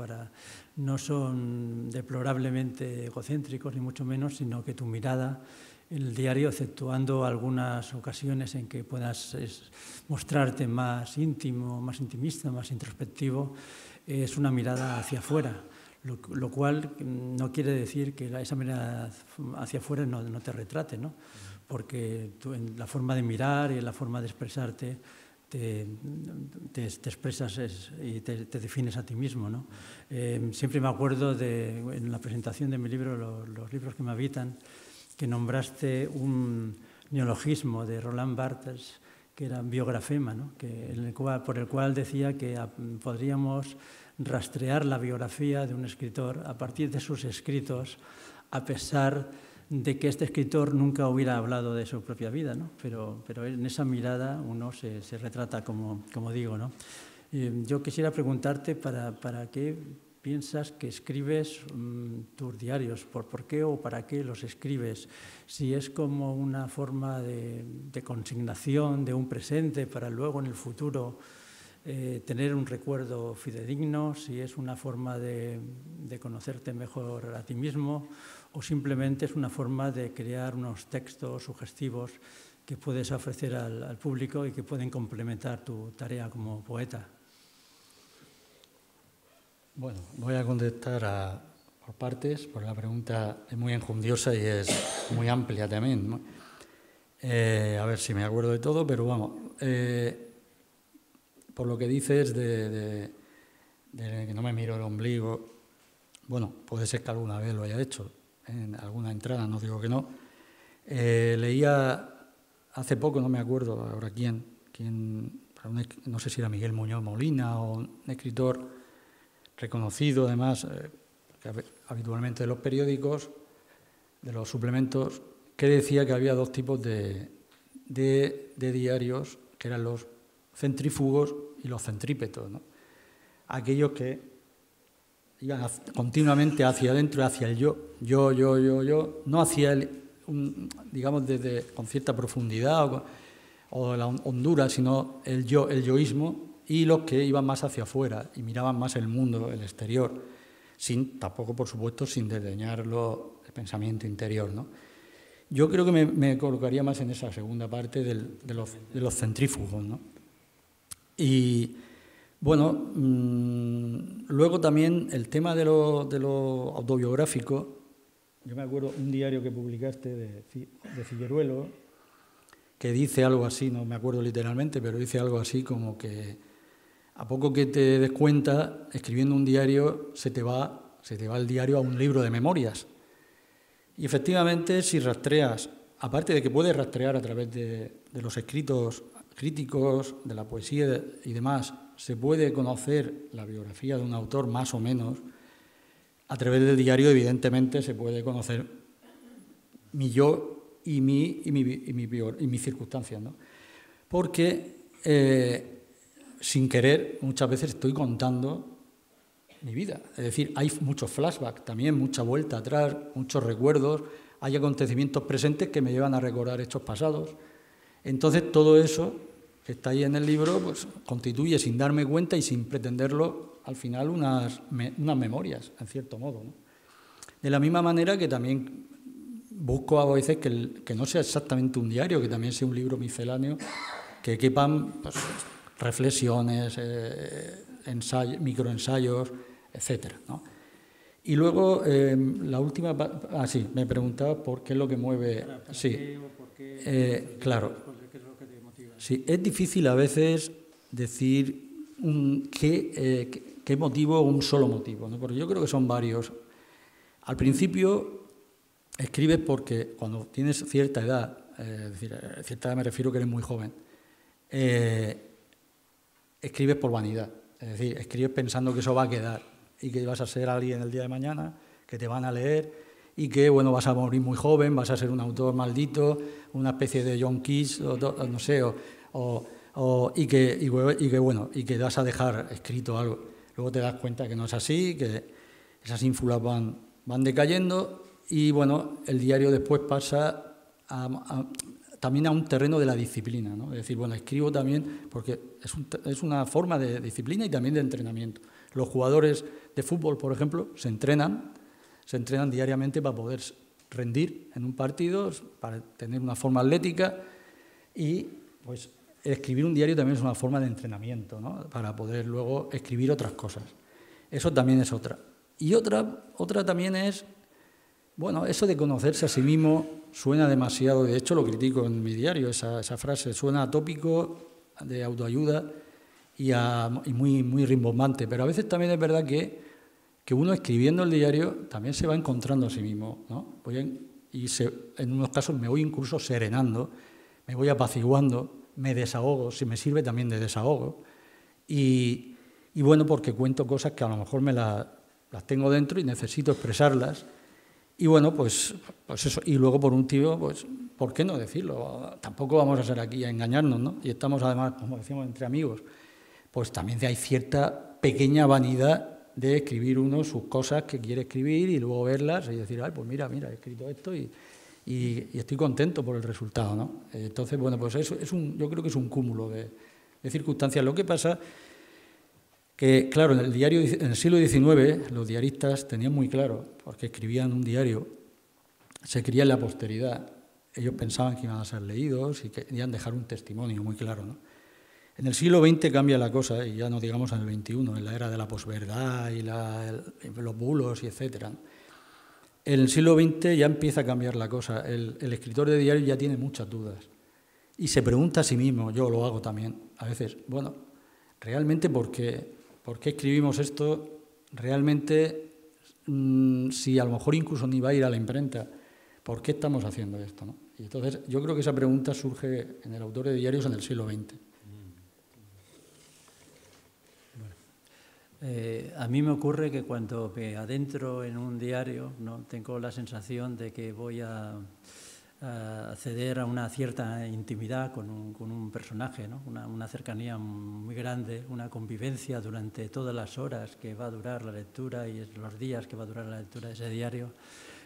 Speaker 3: no son deplorablemente egocéntricos, ni mucho menos, sino que tu mirada en el diario, exceptuando algunas ocasiones en que puedas mostrarte más íntimo, más intimista, más introspectivo, es una mirada hacia afuera, lo cual no quiere decir que esa mirada hacia afuera no te retrate, ¿no? Porque tú en la forma de mirar y en la forma de expresarte te expresas y te defines a ti mismo, ¿no? Siempre me acuerdo en la presentación de mi libro, los libros que me habitan, que nombraste un neologismo de Roland Barthes, que era biografema, ¿no? Por el cual decía que podríamos rastrear la biografía de un escritor a partir de sus escritos, a pesar de que este escritor nunca hubiera hablado de su propia vida, ¿no? Pero en esa mirada uno se retrata, como digo, ¿no? Yo quisiera preguntarte para qué piensas que escribes tus diarios, por qué o para qué los escribes, si es como una forma de consignación de un presente para luego en el futuro tener un recuerdo fidedigno, si es una forma de conocerte mejor a ti mismo, o simplemente es una forma de crear unos textos sugestivos que puedes ofrecer al público y que pueden complementar tu tarea como poeta.
Speaker 2: Bueno, voy a contestar por partes, porque la pregunta es muy enjundiosa y es muy amplia también, ¿no? A ver si me acuerdo de todo, pero vamos, por lo que dices de que no me miro el ombligo, bueno, puede ser que alguna vez lo haya hecho, en alguna entrada, no digo que no. Leía hace poco, no me acuerdo ahora quién, no sé si era Miguel Muñoz Molina o un escritor reconocido además habitualmente de los periódicos, de los suplementos, que decía que había dos tipos de diarios, que eran los centrífugos y los centrípetos, ¿no? Aquellos que iban continuamente hacia adentro, hacia el yo, no hacia el, digamos, con cierta profundidad o la hondura, sino el yoísmo, y los que iban más hacia afuera y miraban más el mundo, el exterior, tampoco, por supuesto, sin desdeñar el pensamiento interior, ¿no? Yo creo que me colocaría más en esa segunda parte de los centrífugos, ¿no? Y bueno, luego también el tema de lo autobiográfico. Yo me acuerdo un diario que publicaste de Figueruelo, que dice algo así, no me acuerdo literalmente, pero dice algo así como que a poco que te des cuenta, escribiendo un diario, se te va el diario a un libro de memorias. Y efectivamente, si rastreas, aparte de que puedes rastrear a través de los escritos críticos, de la poesía y demás, se puede conocer la biografía de un autor más o menos. A través del diario, evidentemente, se puede conocer mi yo y mis circunstancias, ¿no? Porque, sin querer, muchas veces estoy contando mi vida. Es decir, hay muchos flashbacks también, mucha vuelta atrás, muchos recuerdos, hay acontecimientos presentes que me llevan a recordar hechos pasados. Entonces, todo eso que está ahí en el libro, pues constituye, sin darme cuenta y sin pretenderlo, al final unas memorias, en cierto modo, ¿no? De la misma manera que también busco a veces que no sea exactamente un diario, que también sea un libro misceláneo, que quepan pues, reflexiones, microensayos, etcétera, ¿no? Y luego, la última... sí, me preguntaba por qué es lo que mueve... Sí, claro. Sí, es difícil a veces decir qué motivo o un solo motivo, ¿no? Porque yo creo que son varios. Al principio escribes porque cuando tienes cierta edad, es decir, cierta edad me refiero que eres muy joven, escribes por vanidad. Es decir, escribes pensando que eso va a quedar y que vas a ser alguien el día de mañana, que te van a leer y que, bueno, vas a morir muy joven, vas a ser un autor maldito, una especie de John Keats, no sé, y que vas a dejar escrito algo. Luego te das cuenta que no es así, que esas ínfulas van decayendo y, bueno, el diario después pasa también a un terreno de la disciplina, ¿no? Es decir, bueno, escribo también porque es una forma de disciplina y también de entrenamiento. Los jugadores de fútbol, por ejemplo, se entrenan diariamente para poder rendir en un partido, para tener una forma atlética y, pues, escribir un diario también es una forma de entrenamiento, ¿no? Para poder luego escribir otras cosas. Eso también es otra. Y otra también es, bueno, eso de conocerse a sí mismo suena demasiado, de hecho lo critico en mi diario, esa frase, suena atópico, de autoayuda y muy rimbombante, pero a veces también es verdad que uno escribiendo el diario también se va encontrando a sí mismo, ¿no? En unos casos me voy incluso serenando, me voy apaciguando, me desahogo, si me sirve también de desahogo, y bueno, porque cuento cosas que a lo mejor las tengo dentro y necesito expresarlas, y bueno, pues eso, y luego por un tío, pues, ¿por qué no decirlo? Tampoco vamos a ser aquí a engañarnos, ¿no? Y estamos además, como decimos, entre amigos, pues también hay cierta pequeña vanidad de escribir uno sus cosas que quiere escribir y luego verlas y decir, ay, pues mira, he escrito esto y estoy contento por el resultado, ¿no? Entonces, bueno, pues eso yo creo que es un cúmulo de circunstancias. Lo que pasa que, claro, en el siglo XIX los diaristas tenían muy claro, porque escribían un diario, se creía en la posteridad, ellos pensaban que iban a ser leídos y querían dejar un testimonio muy claro, ¿no? En el siglo XX cambia la cosa, y ya no digamos en el XXI, en la era de la posverdad y los bulos y etcétera. En el siglo XX ya empieza a cambiar la cosa. El escritor de diario ya tiene muchas dudas y se pregunta a sí mismo, yo lo hago también a veces, bueno, ¿realmente por qué escribimos esto? ¿Realmente, si a lo mejor incluso ni va a ir a la imprenta, por qué estamos haciendo esto, ¿no? Y entonces yo creo que esa pregunta surge en el autor de diarios en el siglo XX.
Speaker 3: A mí me ocurre que cuando me adentro en un diario, ¿no? Tengo la sensación de que voy a acceder a una cierta intimidad con un personaje, ¿no? Una cercanía muy grande, una convivencia durante todas las horas que va a durar la lectura y los días que va a durar la lectura de ese diario.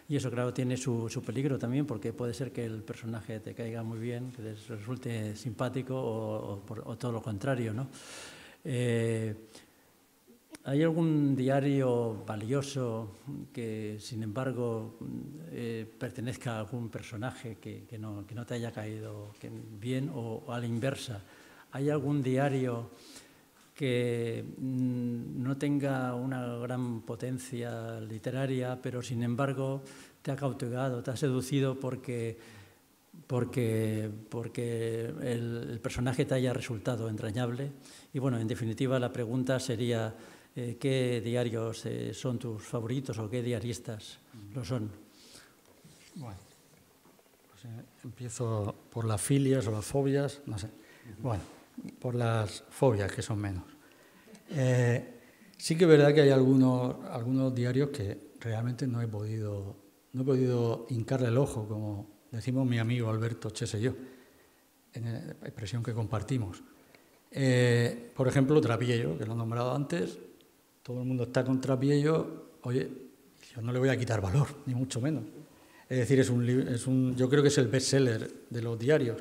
Speaker 3: Y eso, claro, tiene su peligro también, porque puede ser que el personaje te caiga muy bien, que les resulte simpático o todo lo contrario, ¿no? ¿Hay algún diario valioso que, sin embargo, pertenezca a algún personaje que no te haya caído bien o a la inversa? ¿Hay algún diario que no tenga una gran potencia literaria, pero sin embargo te ha cautivado, te ha seducido porque el personaje te haya resultado entrañable. Y bueno, en definitiva la pregunta sería ¿qué diarios son tus favoritos o qué diaristas lo son?
Speaker 2: Bueno, pues empiezo por las filias o las fobias, no sé. Bueno, por las fobias, que son menos. Sí que es verdad que hay algunos diarios que realmente no he podido hincarle el ojo, como decimos mi amigo Alberto Chese y yo, en la expresión que compartimos. Por ejemplo, Trapiello, que lo he nombrado antes, todo el mundo está con Trapiello, oye, yo no le voy a quitar valor, ni mucho menos. Es decir, yo creo que es el bestseller de los diarios.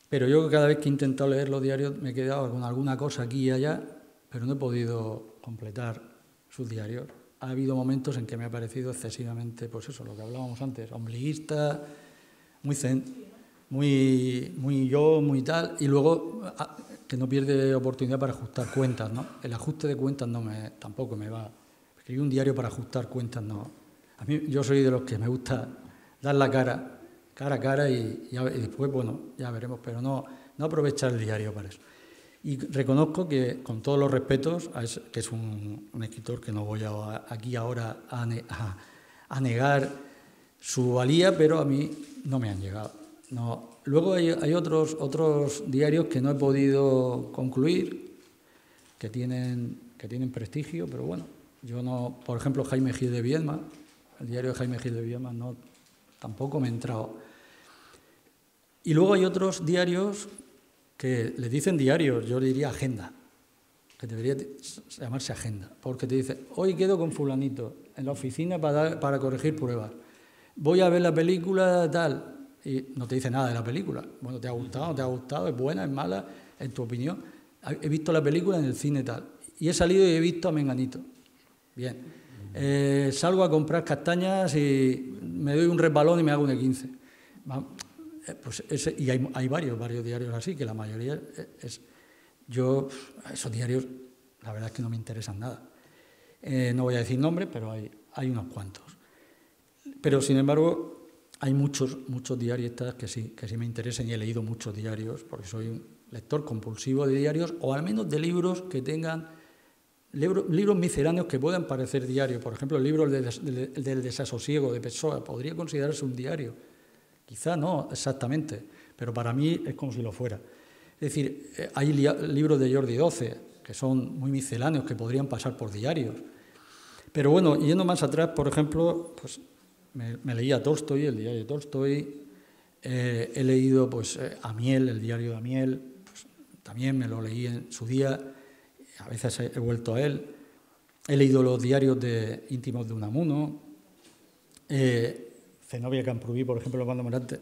Speaker 2: Pero yo cada vez que he intentado leer los diarios me he quedado con alguna cosa aquí y allá, pero no he podido completar sus diarios. Ha habido momentos en que me ha parecido excesivamente, pues eso, lo que hablábamos antes, ombliguista, muy yo, muy tal, y luego que no pierde oportunidad para ajustar cuentas, ¿no? El ajuste de cuentas tampoco me va. Escribir un diario para ajustar cuentas no. A mí, yo soy de los que me gusta dar la cara a cara y después, bueno, ya veremos, pero no aprovechar el diario para eso. Y reconozco que, con todos los respetos, que es un escritor que no voy aquí ahora a negar su valía, pero a mí no me han llegado. No. Luego hay otros diarios que no he podido concluir, que tienen prestigio, pero bueno, yo no. Por ejemplo, Jaime Gil de Viedma, el diario de Jaime Gil de Viedma tampoco me ha entrado. Y luego hay otros diarios que le dicen diarios, yo diría agenda, que debería llamarse agenda, porque te dice, hoy quedo con fulanito en la oficina para corregir pruebas, voy a ver la película tal, y no te dice nada de la película. Bueno, ¿te ha gustado? ¿No te ha gustado? ¿Es buena? ¿Es mala? En tu opinión. He visto la película en el cine tal, y he salido y he visto a Menganito. Bien. Salgo a comprar castañas y me doy un resbalón y me hago un E15. Pues y hay varios diarios así, que la mayoría esos diarios, la verdad es que no me interesan nada. No voy a decir nombres, pero hay unos cuantos. Pero, sin embargo, hay muchos diaristas que sí me interesan, y he leído muchos diarios, porque soy un lector compulsivo de diarios, o al menos de libros que tengan libros misceláneos que puedan parecer diarios. Por ejemplo, el libro del desasosiego de Pessoa podría considerarse un diario. Quizá no exactamente, pero para mí es como si lo fuera. Es decir, hay libros de Jordi Doce que son muy misceláneos, que podrían pasar por diarios. Pero bueno, yendo más atrás, por ejemplo, pues me leía Tolstoy, el diario de Tolstoy, he leído pues Amiel, el diario de Amiel, pues, también me lo leí en su día, a veces he vuelto a él. He leído los diarios íntimos de Unamuno, Zenobia Camprubí, por ejemplo, cuando Morante,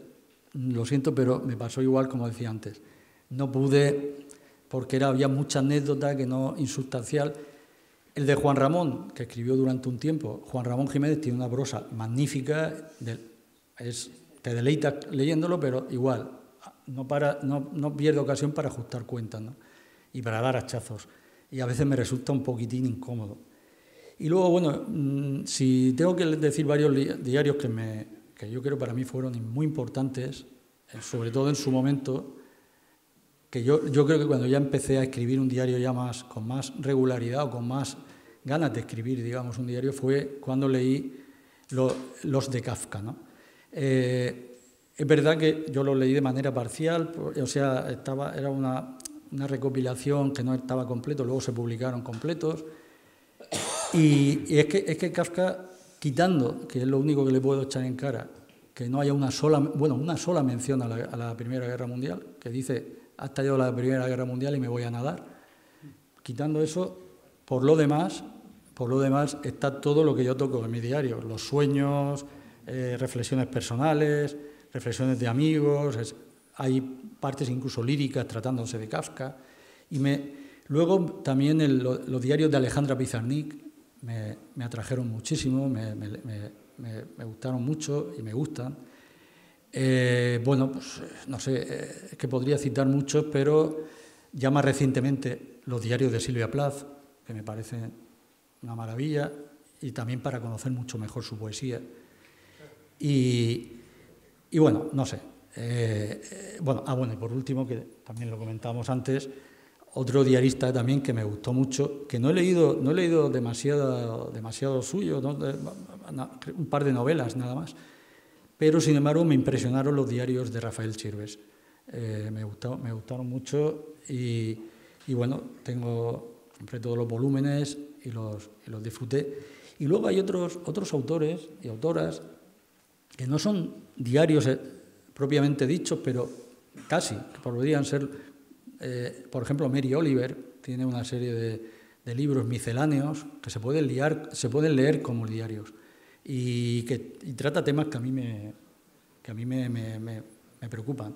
Speaker 2: lo siento, pero me pasó igual, como decía antes. No pude, porque había mucha anécdota que no insustancial. El de Juan Ramón, que escribió durante un tiempo, Juan Ramón Jiménez tiene una prosa magnífica, te deleitas leyéndolo, pero igual, no pierde ocasión para ajustar cuentas, ¿no? Y para dar hachazos. Y a veces me resulta un poquitín incómodo. Y luego, bueno, si tengo que decir varios diarios que yo creo para mí fueron muy importantes, sobre todo en su momento, que yo creo que cuando ya empecé a escribir un diario ya con más regularidad o con más ganas de escribir, digamos, un diario, fue cuando leí los de Kafka, ¿no? Es verdad que yo los leí de manera parcial, o sea, era una recopilación que no estaba completo, luego se publicaron completos. Y es que Kafka, quitando, que es lo único que le puedo echar en cara, que no haya una sola mención a la Primera Guerra Mundial, que dice, ha estallado la Primera Guerra Mundial y me voy a nadar. Quitando eso, por lo demás está todo lo que yo toco en mi diario, los sueños, reflexiones personales, reflexiones de amigos, hay partes incluso líricas tratándose de Kafka. Luego también los diarios de Alejandra Pizarnik me atrajeron muchísimo, me gustaron mucho y me gustan. Bueno, pues no sé, es que podría citar muchos, pero Ya más recientemente los diarios de Silvia Plath, que me parecen una maravilla, y también para conocer mucho mejor su poesía. Y bueno, no sé. Bueno, y por último, que también lo comentábamos antes, otro diarista también que me gustó mucho, que no he leído demasiado suyo, ¿no? Un par de novelas nada más, pero sin embargo me impresionaron los diarios de Rafael Chirves. Me gustaron mucho y bueno, compré todos los volúmenes y los disfruté. Y luego hay otros autores y autoras que no son diarios propiamente dichos, pero casi, que podrían ser, por ejemplo, Mary Oliver tiene una serie de libros misceláneos que se pueden leer como diarios y trata temas que a mí me preocupan.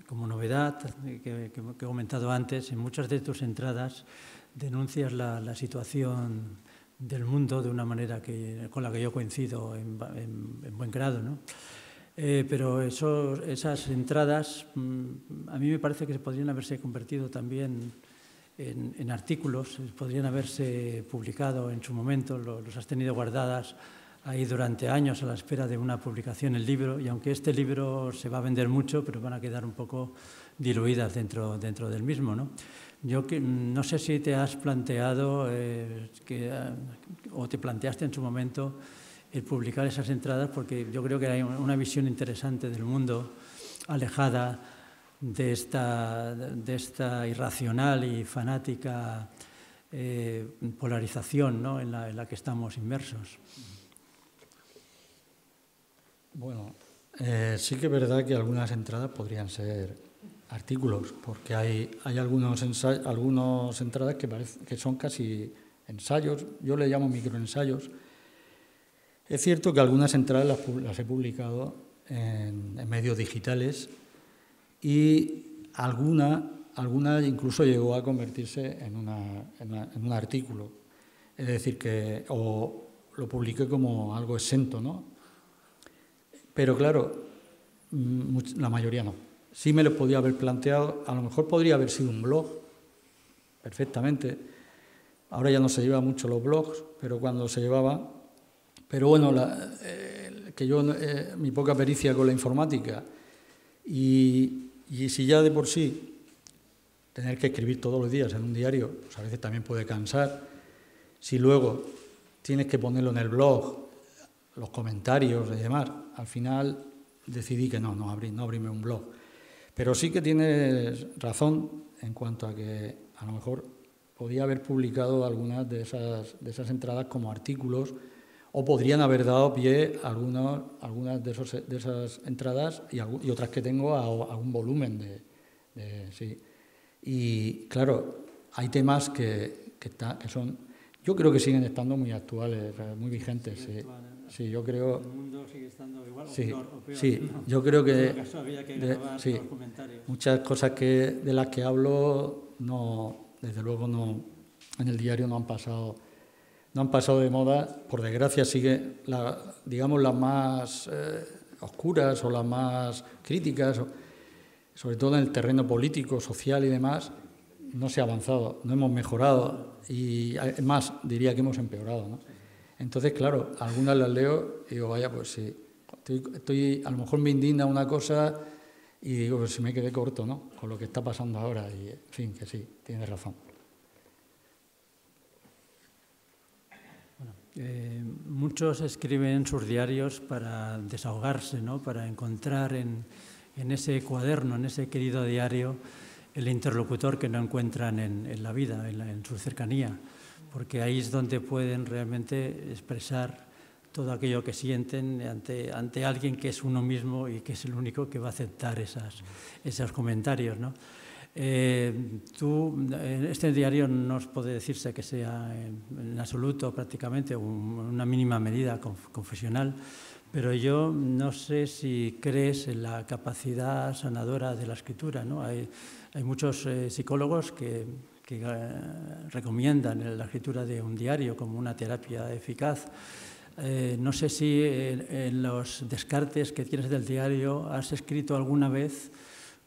Speaker 3: Como novedad que he comentado antes, en muchas de tus entradas denuncias la situación del mundo de una manera con la que yo coincido en buen grado, ¿no? Pero esas entradas a mí me parece que podrían haberse convertido también en artículos, podrían haberse publicado en su momento, los has tenido guardadas ahí durante años a la espera de una publicación el libro, y aunque este libro se va a vender mucho, pero van a quedar un poco diluidas dentro del mismo, ¿no? Yo no sé si te has planteado o te planteaste en su momento el publicar esas entradas, porque yo creo que hay una visión interesante del mundo alejada de esta irracional y fanática polarización, ¿no? en la que estamos inmersos.
Speaker 2: Bueno, sí que es verdad que algunas entradas podrían ser artículos, porque hay algunas entradas que son casi ensayos, yo le llamo microensayos. Es cierto que algunas entradas las he publicado en medios digitales y alguna incluso llegó a convertirse en un artículo, es decir, o lo publiqué como algo exento, ¿no? Pero claro, la mayoría no. Sí me lo podía haber planteado, a lo mejor podría haber sido un blog, perfectamente. Ahora ya no se lleva mucho los blogs, pero cuando se llevaba... Pero bueno, mi poca pericia con la informática y si ya de por sí tener que escribir todos los días en un diario, pues a veces también puede cansar. Si luego tienes que ponerlo en el blog, los comentarios y demás, al final decidí que no abrirme un blog. Pero sí que tienes razón en cuanto a que a lo mejor podía haber publicado algunas de esas entradas como artículos, o podrían haber dado pie a algunas de esas entradas y otras que tengo a un volumen sí. Y claro, hay temas que son, yo creo que siguen estando muy actuales, muy vigentes. Sí. Sí, yo creo.
Speaker 3: ¿El mundo sigue estando igual o
Speaker 2: sí,
Speaker 3: peor?
Speaker 2: Sí, ¿no? Yo creo que,
Speaker 3: había que grabar
Speaker 2: sí,
Speaker 3: los comentarios.
Speaker 2: Muchas cosas de las que hablo, desde luego en el diario no han pasado de moda. Por desgracia sigue, digamos, las más oscuras o las más críticas, sobre todo en el terreno político, social y demás, no se ha avanzado, no hemos mejorado y, es más, diría que hemos empeorado, ¿no? Entonces, claro, algunas las leo y digo, vaya, pues sí, a lo mejor me indigna una cosa y digo, pues si me quedé corto, ¿no?, con lo que está pasando ahora. Y, en fin, que sí, tienes razón.
Speaker 3: Bueno, muchos escriben sus diarios para desahogarse, ¿no?, para encontrar en ese cuaderno, en ese querido diario, el interlocutor que no encuentran en la vida, en su cercanía, porque ahí es donde pueden realmente expresar todo aquello que sienten ante alguien que es uno mismo y que es el único que va a aceptar esos comentarios, ¿no? Este diario no os puede decirse que sea en absoluto prácticamente una mínima medida confesional, pero yo no sé si crees en la capacidad sanadora de la escritura, ¿no? Hay muchos psicólogos que recomiendan la escritura de un diario como una terapia eficaz. No sé si en los descartes que tienes del diario has escrito alguna vez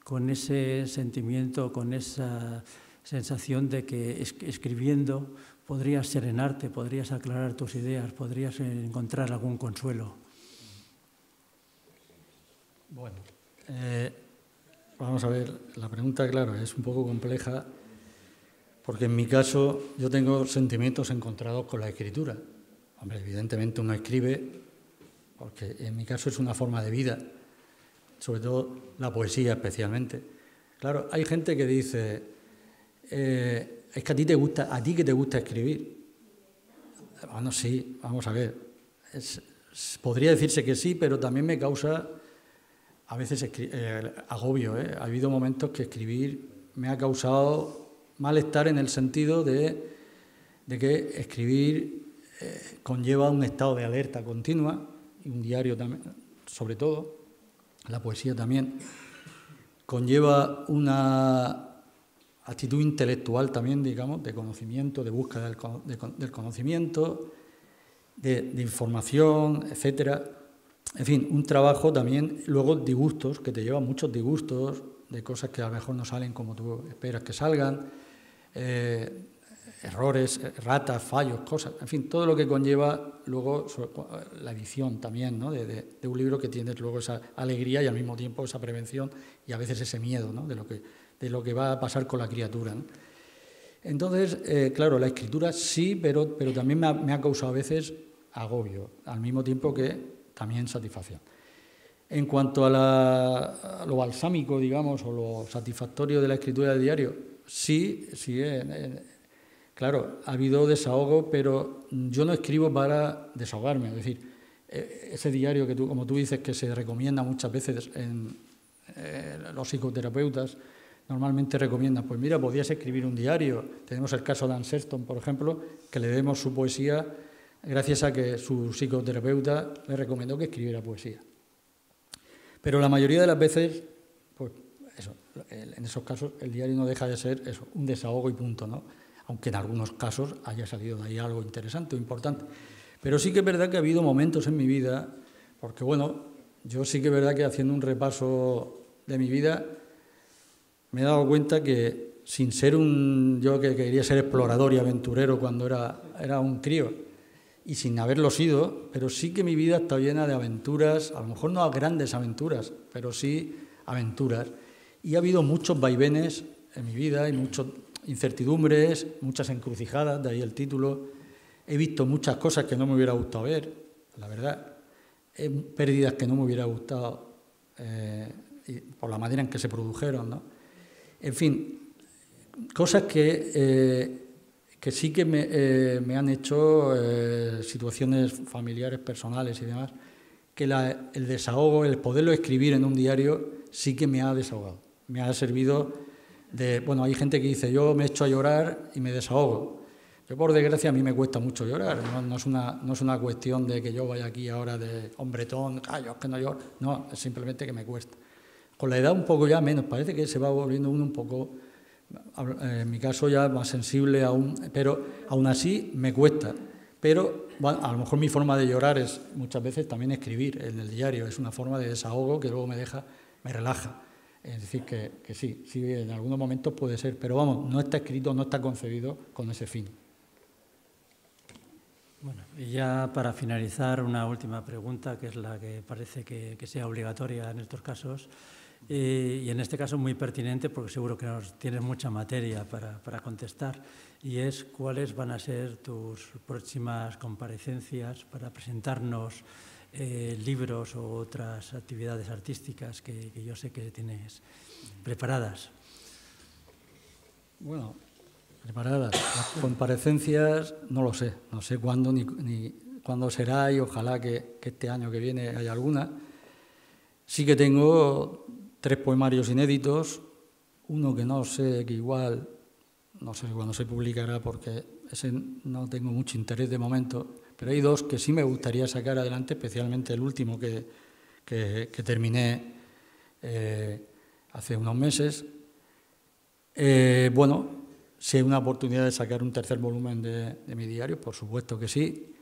Speaker 3: con ese sentimiento, con esa sensación de que escribiendo podrías serenarte, podrías aclarar tus ideas, podrías encontrar algún consuelo.
Speaker 2: Bueno, vamos a ver, la pregunta, claro, es un poco compleja, porque en mi caso yo tengo sentimientos encontrados con la escritura. Hombre, evidentemente uno escribe, porque en mi caso es una forma de vida, sobre todo la poesía especialmente. Claro, hay gente que dice, es que a ti que te gusta escribir. Bueno, sí, vamos a ver, podría decirse que sí, pero también me causa a veces agobio. Ha habido momentos que escribir me ha causado malestar en el sentido de que escribir conlleva un estado de alerta continua, y un diario también, sobre todo, la poesía también, conlleva una actitud intelectual también, digamos, de conocimiento, de búsqueda del conocimiento, de información, etcétera. En fin, un trabajo también, luego disgustos, que te llevan muchos disgustos, de cosas que a lo mejor no salen como tú esperas que salgan, errores, erratas, fallos, cosas, en fin, todo lo que conlleva luego la edición también, ¿no? de un libro, que tienes luego esa alegría y al mismo tiempo esa prevención y a veces ese miedo, ¿no? de lo que va a pasar con la criatura, ¿no? Entonces, claro, la escritura sí, pero también me ha causado a veces agobio, al mismo tiempo que también satisfacción. En cuanto a lo balsámico, digamos, o lo satisfactorio de la escritura del diario, sí, claro, ha habido desahogo, pero yo no escribo para desahogarme. Es decir, ese diario que como tú dices, que se recomienda muchas veces en los psicoterapeutas, normalmente recomiendan, pues mira, podías escribir un diario. Tenemos el caso de Anne Sexton, por ejemplo, que le debemos su poesía gracias a que su psicoterapeuta le recomendó que escribiera poesía. Pero la mayoría de las veces, pues eso, en esos casos el diario no deja de ser eso, un desahogo y punto, ¿no? Aunque en algunos casos haya salido de ahí algo interesante o importante. Pero sí que es verdad que ha habido momentos en mi vida, porque bueno, yo sí que es verdad que haciendo un repaso de mi vida me he dado cuenta que sin ser yo que quería ser explorador y aventurero cuando era un crío, y sin haberlo sido, pero sí que mi vida está llena de aventuras, a lo mejor no grandes aventuras, pero sí aventuras. Y ha habido muchos vaivenes en mi vida y muchas incertidumbres, muchas encrucijadas, de ahí el título. He visto muchas cosas que no me hubiera gustado ver, la verdad. Pérdidas que no me hubiera gustado por la manera en que se produjeron, ¿no? En fin, cosas que sí que me han hecho, situaciones familiares, personales y demás, que el desahogo, el poderlo escribir en un diario, sí que me ha desahogado. Me ha servido bueno, hay gente que dice, yo me echo a llorar y me desahogo. Yo, por desgracia, a mí me cuesta mucho llorar. No es una cuestión de que yo vaya aquí ahora de hombretón, yo es que no lloro. No, es simplemente que me cuesta. Con la edad un poco ya menos, parece que se va volviendo uno un poco, en mi caso ya más sensible aún, pero aún así me cuesta. Pero bueno, a lo mejor mi forma de llorar es muchas veces también escribir en el diario, es una forma de desahogo que luego me relaja. Es decir, que sí, en algunos momentos puede ser, pero vamos, no está escrito, no está concebido con ese fin.
Speaker 3: Bueno, y ya para finalizar, una última pregunta, que es la que parece que sea obligatoria en estos casos, y en este caso muy pertinente porque seguro que tienes mucha materia para contestar, y es cuáles van a ser tus próximas comparecencias para presentarnos libros o otras actividades artísticas que yo sé que tienes preparadas.
Speaker 2: Bueno, preparadas. Las comparecencias no lo sé, no sé cuándo ni cuándo será, y ojalá que este año que viene haya alguna. Sí que tengo 3 poemarios inéditos, uno que no sé, que igual, no sé cuándo se publicará porque ese no tengo mucho interés de momento, pero hay 2 que sí me gustaría sacar adelante, especialmente el último que terminé hace unos meses. Bueno, si hay una oportunidad de sacar un tercer volumen de mi diario, por supuesto que sí.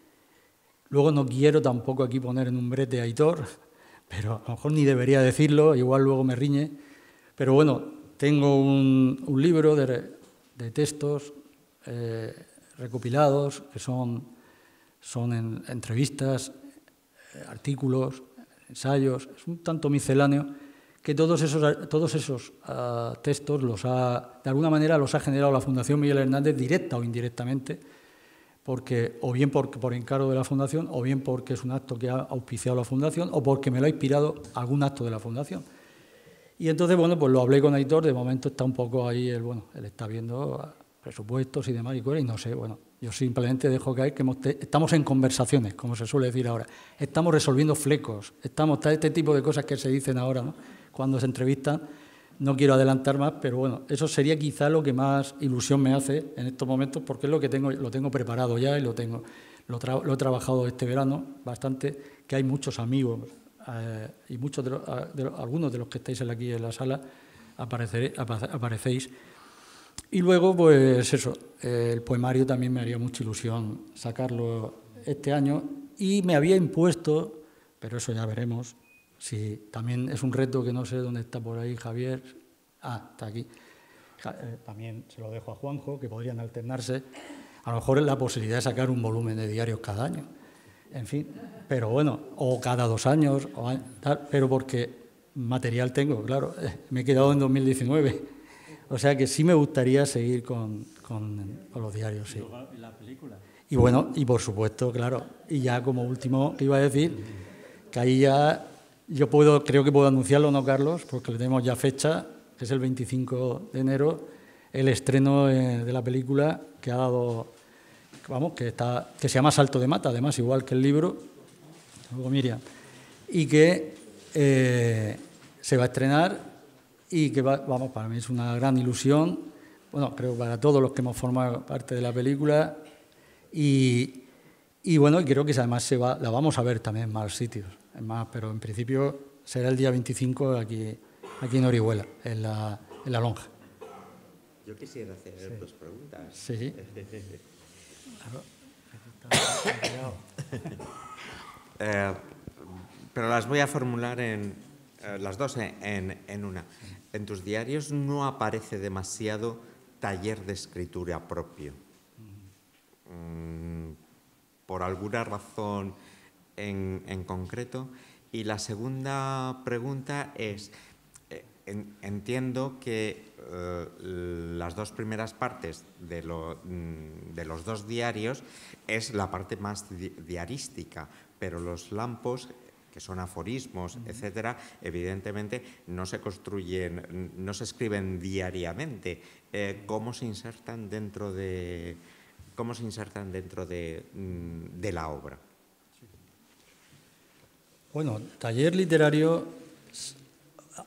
Speaker 2: Luego no quiero tampoco aquí poner en un brete a Aitor, pero a lo mejor ni debería decirlo, igual luego me riñe. Pero bueno, tengo un libro de textos recopilados, que son entrevistas, artículos, ensayos, es un tanto misceláneo, que todos esos textos de alguna manera los ha generado la Fundación Miguel Hernández, directa o indirectamente, o bien por encargo de la Fundación, o bien porque es un acto que ha auspiciado la Fundación, o porque me lo ha inspirado algún acto de la Fundación. Y entonces, bueno, pues lo hablé con Aitor, de momento está un poco ahí, él está viendo presupuestos y demás, y no sé, bueno, yo simplemente dejo caer que estamos en conversaciones, como se suele decir ahora, estamos resolviendo flecos, este tipo de cosas que se dicen ahora, ¿no?, cuando se entrevistan. No quiero adelantar más, pero bueno, eso sería quizá lo que más ilusión me hace en estos momentos, porque es lo que lo tengo preparado ya y lo he trabajado este verano bastante, que hay muchos amigos y muchos algunos de los que estáis aquí en la sala aparecéis. Y luego, pues eso, el poemario también me haría mucha ilusión sacarlo este año, y me había impuesto, pero eso ya veremos. Sí, también es un reto que no sé dónde está por ahí Javier. Está aquí. También se lo dejo a Juanjo, que podrían alternarse. A lo mejor es la posibilidad de sacar un volumen de diarios cada año. En fin, pero bueno, o cada 2 años, pero porque material tengo, claro. Me he quedado en 2019. O sea que sí me gustaría seguir con los diarios, sí.
Speaker 3: ¿Y la película?
Speaker 2: Y bueno, y por supuesto, claro. Y ya como último, que iba a decir, que ahí ya... creo que puedo anunciarlo, ¿no, Carlos? Porque le tenemos ya fecha, que es el 25 de enero, el estreno de la película que ha dado, que se llama Salto de Mata, además, igual que el libro, luego Miriam, y que se va a estrenar y que, para mí es una gran ilusión, bueno, creo para todos los que hemos formado parte de la película, y bueno, y creo que además la vamos a ver también en más sitios. Pero en principio será el día 25 aquí en Orihuela, en la lonja.
Speaker 1: Yo quisiera hacer 2 preguntas.
Speaker 2: Sí.
Speaker 1: Pero las voy a formular las dos en una. En tus diarios no aparece demasiado taller de escritura propio. ¿Por alguna razón en concreto? Y la segunda pregunta es, entiendo que las 2 primeras partes de los 2 diarios es la parte más diarística, pero los lampos, que son aforismos, etcétera, evidentemente no se construyen, no se escriben diariamente. ¿Cómo se insertan dentro de la obra?
Speaker 2: Bueno, taller literario,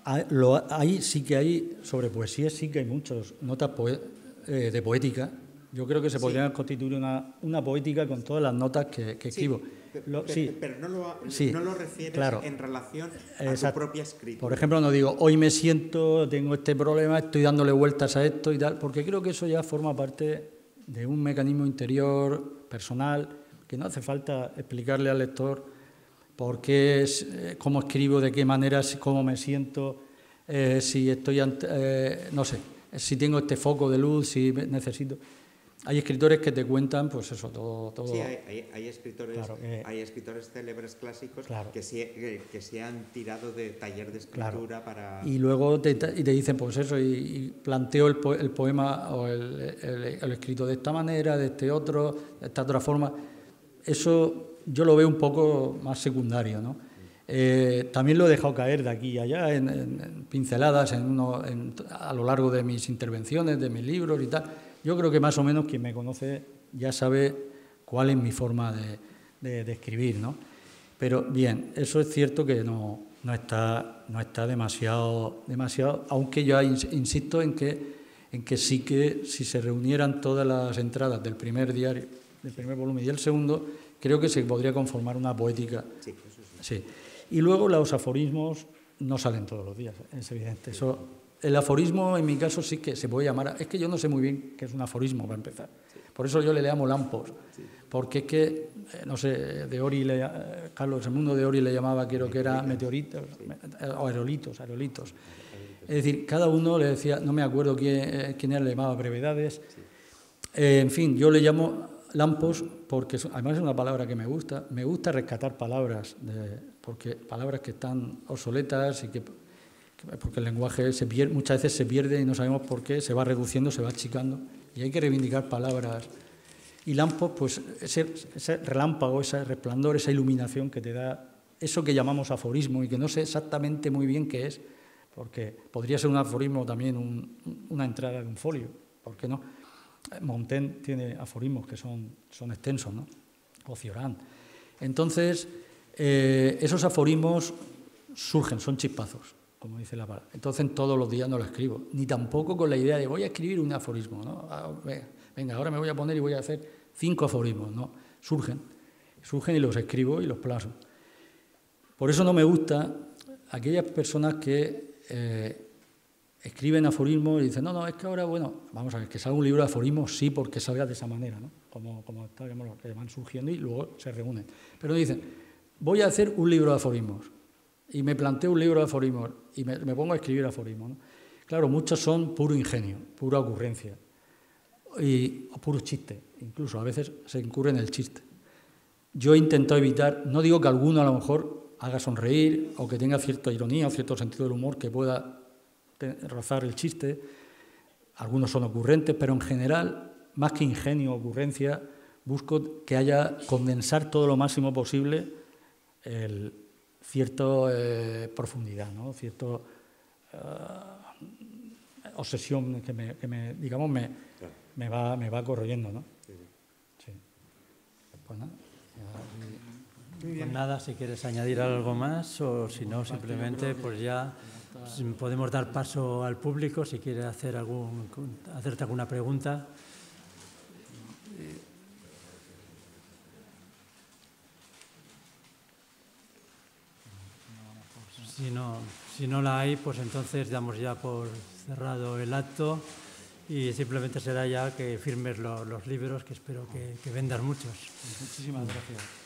Speaker 2: ahí sí que hay, sobre poesía sí que hay muchas notas de poética. Yo creo que se podría constituir una poética con todas las notas que escribo.
Speaker 1: Pero no lo refieres, claro, en relación a tu propia escritura.
Speaker 2: Por ejemplo, no digo, hoy me siento, tengo este problema, estoy dándole vueltas a esto y tal, porque creo que eso ya forma parte de un mecanismo interior, personal, que no hace falta explicarle al lector por qué, cómo escribo, de qué manera, cómo me siento, si estoy, no sé, si tengo este foco de luz, si necesito... Hay escritores que te cuentan, pues eso, todo.
Speaker 1: Sí, hay escritores, claro, hay escritores célebres clásicos, claro, que se han tirado de taller de escritura, claro, para...
Speaker 2: Y luego te dicen, pues eso, y planteo el poema o el escrito de esta manera, de esta otra forma. Eso yo lo veo un poco más secundario, ¿no? También lo he dejado caer de aquí y allá, en pinceladas, a lo largo de mis intervenciones, de mis libros y tal. Yo creo que más o menos quien me conoce ya sabe cuál es mi forma de escribir, ¿no? Pero bien, eso es cierto que no está demasiado, aunque yo insisto en que sí, que si se reunieran todas las entradas del primer diario, del primer volumen y el segundo, creo que se podría conformar una poética.
Speaker 1: Sí, eso sí.
Speaker 2: Sí. Y luego los aforismos no salen todos los días, es evidente. el aforismo en mi caso sí que se puede llamar... Es que yo no sé muy bien qué es un aforismo, para empezar. Por eso yo le llamo lampos, porque es que, no sé, de Ori, Carlos el Mundo de Ori le llamaba, creo que era meteoritos, o aerolitos. Es decir, cada uno le decía, no me acuerdo quién era, le llamaba brevedades. En fin, yo le llamo lampos porque además es una palabra que me gusta rescatar palabras, porque palabras que están obsoletas y porque el lenguaje muchas veces se pierde y no sabemos por qué, se va reduciendo, se va achicando y hay que reivindicar palabras. Y lampos, pues ese relámpago, ese resplandor, esa iluminación que te da eso que llamamos aforismo y que no sé exactamente muy bien qué es, porque podría ser un aforismo también una entrada de un folio, ¿por qué no? Montaigne tiene aforismos que son extensos, ¿no? O Cioran. Entonces, esos aforismos surgen, son chispazos, como dice la palabra. Entonces, todos los días no lo escribo, ni tampoco con la idea de voy a escribir un aforismo, ¿no? Venga, ahora me voy a poner y voy a hacer 5 aforismos, ¿no? Surgen y los escribo y los plasmo. Por eso no me gusta aquellas personas que escriben aforismos y dicen, no, es que ahora, bueno, vamos a ver, que salga un libro de aforismos, sí, porque salga de esa manera, ¿no? Como los que van surgiendo y luego se reúnen. Pero dicen, voy a hacer un libro de aforismos y me planteo un libro de aforismos y me pongo a escribir aforismos, ¿no? Claro, muchos son puro ingenio, pura ocurrencia o puro chiste, incluso a veces se incurre en el chiste. Yo he intentado evitar, no digo que alguno a lo mejor haga sonreír o que tenga cierta ironía o cierto sentido del humor que pueda rozar el chiste, algunos son ocurrentes, pero en general, más que ingenio o ocurrencia, busco que haya, condensar todo lo máximo posible cierta profundidad, ¿no? Cierta obsesión que me va corroyendo, ¿no? Sí. Pues nada.
Speaker 3: Pues nada, si quieres añadir algo más o si no, simplemente pues ya podemos dar paso al público si quiere hacerte alguna pregunta. Si no la hay, pues entonces damos ya por cerrado el acto y simplemente será ya que firmes los libros, que espero que vendas muchos.
Speaker 2: Muchísimas gracias.